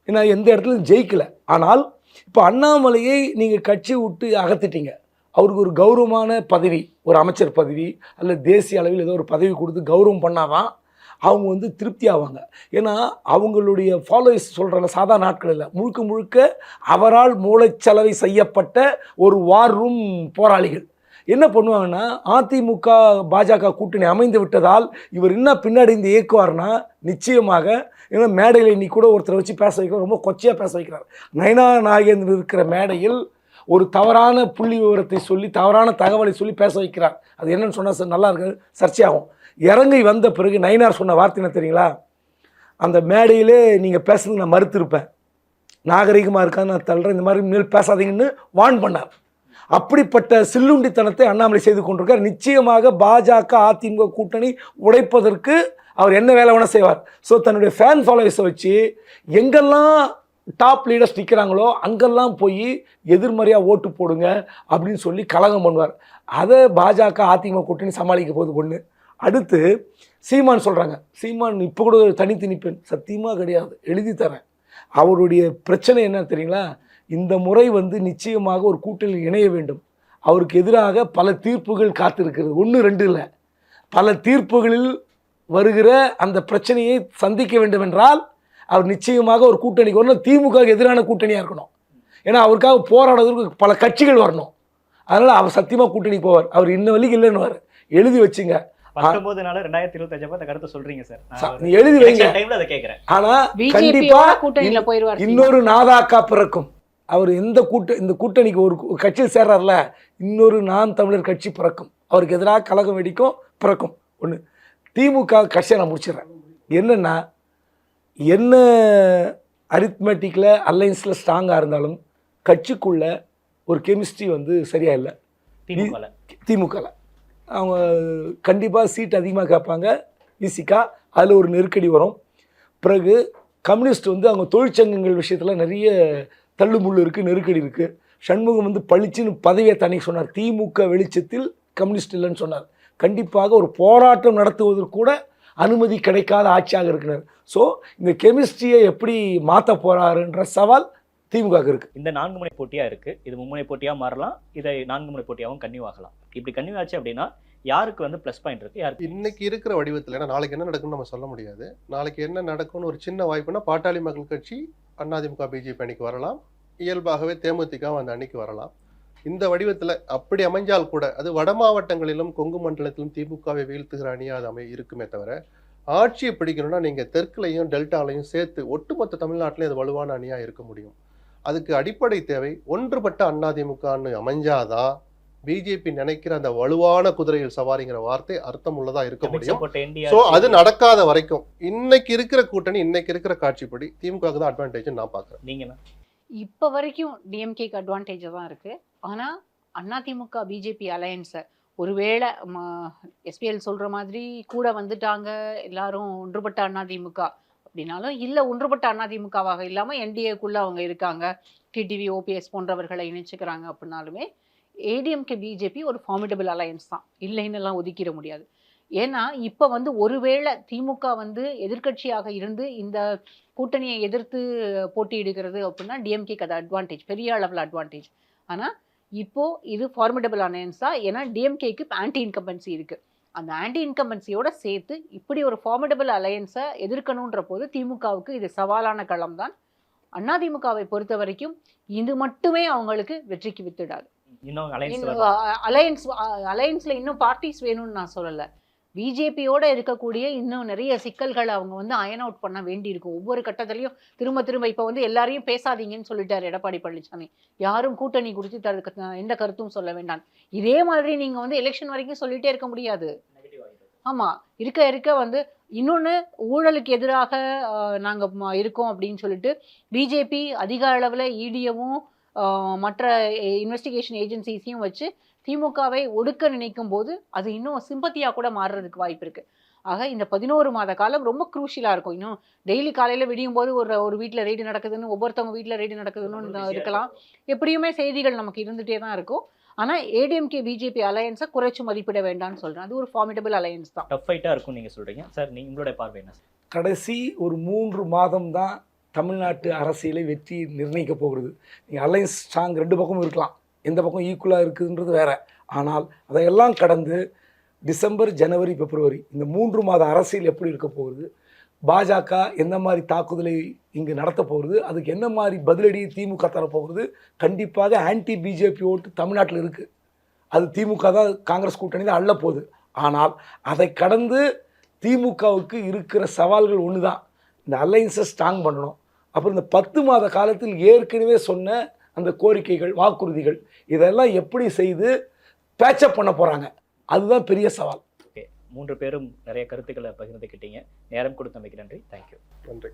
ஏன்னா எந்த இடத்துலையும் ஜெயிக்கலை. ஆனால் இப்போ அண்ணாமலையை நீங்கள் கட்சி விட்டு அகத்திட்டீங்க. அவருக்கு ஒரு கௌரவமான பதவி, ஒரு அமைச்சர் பதவி அல்லது தேசிய அளவில் ஏதோ ஒரு பதவி கொடுத்து கௌரவம் பண்ணாதான் அவங்க வந்து திருப்தி ஆவாங்க. ஏன்னா அவங்களுடைய ஃபாலோவர்ஸ் சொல்கிற சாதாரண நாட்கள் இல்லை, முழுக்க முழுக்க அவரால் மூளைச்சலவை செய்யப்பட்ட ஒரு வார் ரூம் போராளிகள். என்ன பண்ணுவாங்கன்னா, அதிமுக பாஜக கூட்டணி அமைந்து விட்டதால் இவர் என்ன பின்னாடி இந்த இயக்குவார்னா நிச்சயமாக, ஏன்னா மேடையில் இன்னைக்கு கூட ஒருத்தரை வச்சு பேச வைக்கிறார், ரொம்ப கொச்சையாக பேச வைக்கிறார். நயனா நாகேந்திரன் இருக்கிற மேடையில் ஒரு தவறான புள்ளி விவரத்தை சொல்லி தவறான தகவலை சொல்லி பேச வைக்கிறார். அது என்னன்னு சொன்னால் சார் நல்லா இருக்கு, சர்ச்சையாகும். இறங்கி வந்த பிறகு நயினார் சொன்ன வார்த்தை என்ன தெரியுங்களா? அந்த மேடையிலே நீங்கள் பேசுறது நான் மறுத்திருப்பேன், நாகரிகமாக இருக்கான்னு நான் தள்ளுறேன், இந்த மாதிரி மேல் பேசாதீங்கன்னு வார்ன் பண்ணார். அப்படிப்பட்ட சில்லுண்டித்தனத்தை அண்ணாமலை செய்து கொண்டிருக்கார். நிச்சயமாக பாஜக அதிமுக கூட்டணி உடைப்பதற்கு அவர் என்ன வேலை வேணால் செய்வார். ஸோ தன்னுடைய ஃபேன் ஃபாலோவர்ஸை வச்சு எங்கெல்லாம் டாப் லீடர்ஸ் நிற்கிறாங்களோ அங்கெல்லாம் போய் எதிர்மறையாக ஓட்டு போடுங்க அப்படின்னு சொல்லி கலகம் பண்ணுவார். அதை பாஜக அதிமுக கூட்டணி சமாளிக்க போகுது ஒன்று. அடுத்து சீமான் சொல்கிறாங்க, சீமான் இப்போ கூட தனித்து நிற்பேன், சத்தியமாக கிடையாது, எழுதி தரேன். அவருடைய பிரச்சனை என்ன தெரியுங்களா? இந்த முறை வந்து நிச்சயமாக ஒரு கூட்டணியில் இணைய வேண்டும். அவருக்கு எதிராக பல தீர்ப்புகள் காத்திருக்கிறது, 1 2 இல்லை, பல தீர்ப்புகளில் வருகிற அந்த பிரச்சனையை சந்திக்க வேண்டும் என்றால் அவர் நிச்சயமாக ஒரு கூட்டணிக்கு வரணும். திமுக எதிரான கூட்டணியாக இருக்கணும். ஏன்னா அவருக்காக போராடுறதுக்கு பல கட்சிகள் வரணும். அதனால் அவர் சத்தியமாக கூட்டணி போவார். அவர் இன்ன வரைக்கும் இல்லைன்னு எழுதி வச்சுங்க.
19 நாள் 2025 அந்த கருத்தை சொல்றீங்க சார்,
நீ எழுதி வைங்க.
டைம்ல அதை கேக்குறேன்.
ஆனா கண்டிப்பா கூட்டணியில போயிடுவார். இன்னொரு நாதாக்கா பிறக்கும். அவர் இந்த கூட்டணிக்கு ஒரு கட்சியில் சேர்றாருல, இன்னொரு நாம் தமிழர் கட்சி பிறக்கும். அவருக்கு எதிராக கலகம் வெடிக்கும், பிறக்கும். ஒன்று திமுக கட்சியை நான் முடிச்சிடுறேன். என்னன்னா, என்ன அரித்மெட்டிக்கில் அலைன்ஸில் ஸ்ட்ராங்காக இருந்தாலும் கட்சிக்குள்ள ஒரு கெமிஸ்ட்ரி வந்து சரியா இல்லை. திமுகவில் அவங்க கண்டிப்பாக சீட் அதிகமாக கேட்பாங்க, விசிகா, அதில் ஒரு நெருக்கடி வரும். பிறகு கம்யூனிஸ்ட் வந்து அவங்க தொழிற்சங்கங்கள் விஷயத்தில் நிறைய தள்ளுமுள்ளு இருக்குது, நெருக்கடி இருக்குது. சண்முகம் வந்து பளிச்சுன்னு பதவியை தனி சொன்னார், திமுக வெளிச்சத்தில் கம்யூனிஸ்ட் இல்லைன்னு சொன்னார். கண்டிப்பாக ஒரு போராட்டம் நடத்துவதற்கு கூட அனுமதி கிடைக்காத ஆட்சியாக இருக்கிறார். ஸோ இந்த கெமிஸ்ட்ரியை எப்படி மாற்ற போகிறாருன்ற சவால் திமுக இருக்குது.
இந்த 4 முனை போட்டியாக இருக்குது, இது மும்முனை போட்டியாக மாறலாம், இதை 4 முனை போட்டியாகவும் கன்னியூ ஆகலாம். இப்படி கன்னியூ ஆச்சு அப்படின்னா யாருக்கு வந்து ப்ளஸ் பாயிண்ட் இருக்குது, யாருக்கு?
இன்னைக்கு இருக்கிற வடிவத்தில், ஏன்னா நாளைக்கு என்ன நடக்கும்னு நம்ம சொல்ல முடியாது. நாளைக்கு என்ன நடக்கும்னு ஒரு சின்ன வாய்ப்புனா, பாட்டாளி மக்கள் கட்சி அதிமுக பிஜேபி அணிக்கு வரலாம், இயல்பாகவே தேமுதிக அந்த அணிக்கு வரலாம். இந்த வடிவத்தில் அப்படி அமைஞ்சால் கூட அது வட மாவட்டங்களிலும் கொங்கு மண்டலத்திலும் திமுகவை வீழ்த்துகிற அணியாக அது இருக்குமே தவிர, ஆட்சியை பிடிக்கணும்னா நீங்கள் தெற்குலையும் டெல்டாலையும் சேர்த்து ஒட்டுமொத்த தமிழ்நாட்டிலையும் அது வலுவான அணியாக இருக்க முடியும். அதுக்கு அடிப்படை தேவை ஒன்றுபட்ட அதிமுகன்னு அமைஞ்சாதான் பிஜேபி நினைக்கிற அந்த வலுவான குதிரையில் சவாரிங்கிற வார்த்தை அர்த்தம் உள்ளதா இருக்க முடியும். ஸோ அது நடக்காத வரைக்கும் இன்னைக்கு இருக்கிற கூட்டணி, இன்னைக்கு இருக்கிற காட்சிப்படி திமுக தான் அட்வான்டேஜ் நான் பார்க்குறேன்.
நீங்க
இப்போ வரைக்கும் டிஎம்கேக்கு அட்வான்டேஜாக தான் இருக்குது. ஆனால் அதிமுக பிஜேபி அலையன்ஸை ஒருவேளை எஸ்பிஎல் சொல்கிற மாதிரி கூட வந்துட்டாங்க எல்லாரும் ஒன்றுபட்ட அதிமுக அப்படின்னாலும், இல்லை ஒன்றுபட்ட அதிமுகவாக இல்லாமல் என்டிஏக்குள்ளே அவங்க இருக்காங்க, டிடிவி ஓபிஎஸ் போன்றவர்களை இணைச்சிக்கிறாங்க அப்படின்னாலுமே ஏடிஎம்கே பிஜேபி ஒரு ஃபார்மிடபிள் அலையன்ஸ் தான், இல்லைன்னெல்லாம் ஒதுக்கிட முடியாது. ஏன்னா இப்போ வந்து ஒருவேளை திமுக வந்து எதிர்கட்சியாக இருந்து இந்த கூட்டணியை எதிர்த்து போட்டியிடுகிறது அப்படின்னா டிஎம்கேக்கு அது அட்வான்டேஜ், பெரிய அளவில் அட்வான்டேஜ். ஆனால் இப்போது இது ஃபார்மிடபிள் அலையன்ஸ் தான். ஏன்னா டிஎம்கேக்கு ஆன்டி இன்கம்பன்சி இருக்குது. அந்த ஆன்டி இன்கம்பன்சியோட சேர்த்து இப்படி ஒரு ஃபார்மிடபிள் அலையன்ஸை எதிர்க்கணுன்ற போது திமுகவுக்கு இது சவாலான களம் தான். அதிமுகவை பொறுத்த வரைக்கும் இது மட்டுமே அவங்களுக்கு வெற்றிக்கு வித்துடாது. அலையன்ஸ்ல இன்னும் பார்ட்டிஸ் வேணும்னு நான் சொல்லலை. பிஜேபியோட இருக்கக்கூடிய இன்னும் நிறைய சிக்கல்களை அவங்க வந்து அயன் அவுட் பண்ண வேண்டியிருக்கும். ஒவ்வொரு கட்டத்திலையும் திரும்ப திரும்ப இப்போ வந்து எல்லாரையும் பேசாதீங்கன்னு சொல்லிட்டாரு எடப்பாடி பழனிசாமி. யாரும் கூட்டணி குறித்து எந்த கருத்தும் சொல்ல வேண்டாம். இதே மாதிரி நீங்க வந்து எலெக்ஷன் வரைக்கும் சொல்லிட்டே இருக்க முடியாது. ஆமா, இருக்க இருக்க வந்து இன்னொன்று ஊழலுக்கு எதிராக நாங்கள் இருக்கோம் அப்படின்னு சொல்லிட்டு பிஜேபி அதிக அளவில் இடியவும் மற்ற இன்வெஸ்டிகேஷன் ஏஜென்சிஸையும் வச்சு திமுகவை ஒடுக்க நினைக்கும் போது அது இன்னும் சிம்பத்தியா கூட மாறுறதுக்கு வாய்ப்பு இருக்கு. ஆக இந்த 11 மாத காலம் ரொம்ப குரூஷியலா இருக்கும். இன்னும் டெய்லி காலையில விடியும் போது ஒரு வீட்ல ரெய்டு நடக்குதுன்னு, ஒவ்வொருத்தவங்க வீட்ல ரெய்டு நடக்குதுன்னு இருக்கலாம். எப்படியுமே செய்திகள் நமக்கு இருந்துட்டே தான் இருக்கும். ஆனா ஏடிஎம்கே பிஜேபி அலையன்ஸை குறைச்சு மதிப்பிட வேண்டாம்னு சொல்றேன். அது ஒரு ஃபார்மிடபிள் அலையன்ஸ் தான்.
டஃப் ஃபைட்டா இருக்கும் நீங்க சொல்றீங்க சார். உங்களுடைய பார்வை என்ன சார்?
கடைசி ஒரு 3 மாதம் தான் தமிழ்நாட்டு அரசியலை வெற்றி நிர்ணயிக்க போகிறது. நீங்கள் அலையன்ஸ் ஸ்ட்ராங் 2 பக்கமும் இருக்கலாம், எந்த பக்கம் ஈக்குவலாக இருக்குதுன்றது வேற. ஆனால் அதையெல்லாம் கடந்து டிசம்பர், ஜனவரி, பிப்ரவரி இந்த 3 மாத அரசியல் எப்படி இருக்க போகுது, பாஜக எந்த மாதிரி தாக்குதலை இங்கு நடத்த போகிறது, அதுக்கு என்ன மாதிரி பதிலடி திமுக தரப்போகிறது. கண்டிப்பாக ஆன்டி பிஜேபி ஓட்டு தமிழ்நாட்டில் இருக்குது. அது திமுக தான் காங்கிரஸ் கூட்டணி தான் அள்ள போகுது. ஆனால் அதை கடந்து திமுகவுக்கு இருக்கிற சவால்கள் ஒன்று தான், இந்த அலைன்ஸை ஸ்ட்ராங் பண்ணணும். அப்புறம் இந்த 10 மாத காலத்தில் ஏற்கனவே சொன்ன அந்த கோரிக்கைகள், வாக்குறுதிகள் இதெல்லாம் எப்படி செய்து பேச்சப் பண்ண போகிறாங்க, அதுதான் பெரிய சவால்.
ஓகே, 3 பேரும் நிறைய கருத்துக்களை பகிர்ந்துக்கிட்டீங்க. நேரம் கொடுத்தமைக்கு நன்றி. தேங்க்யூ.
நன்றி.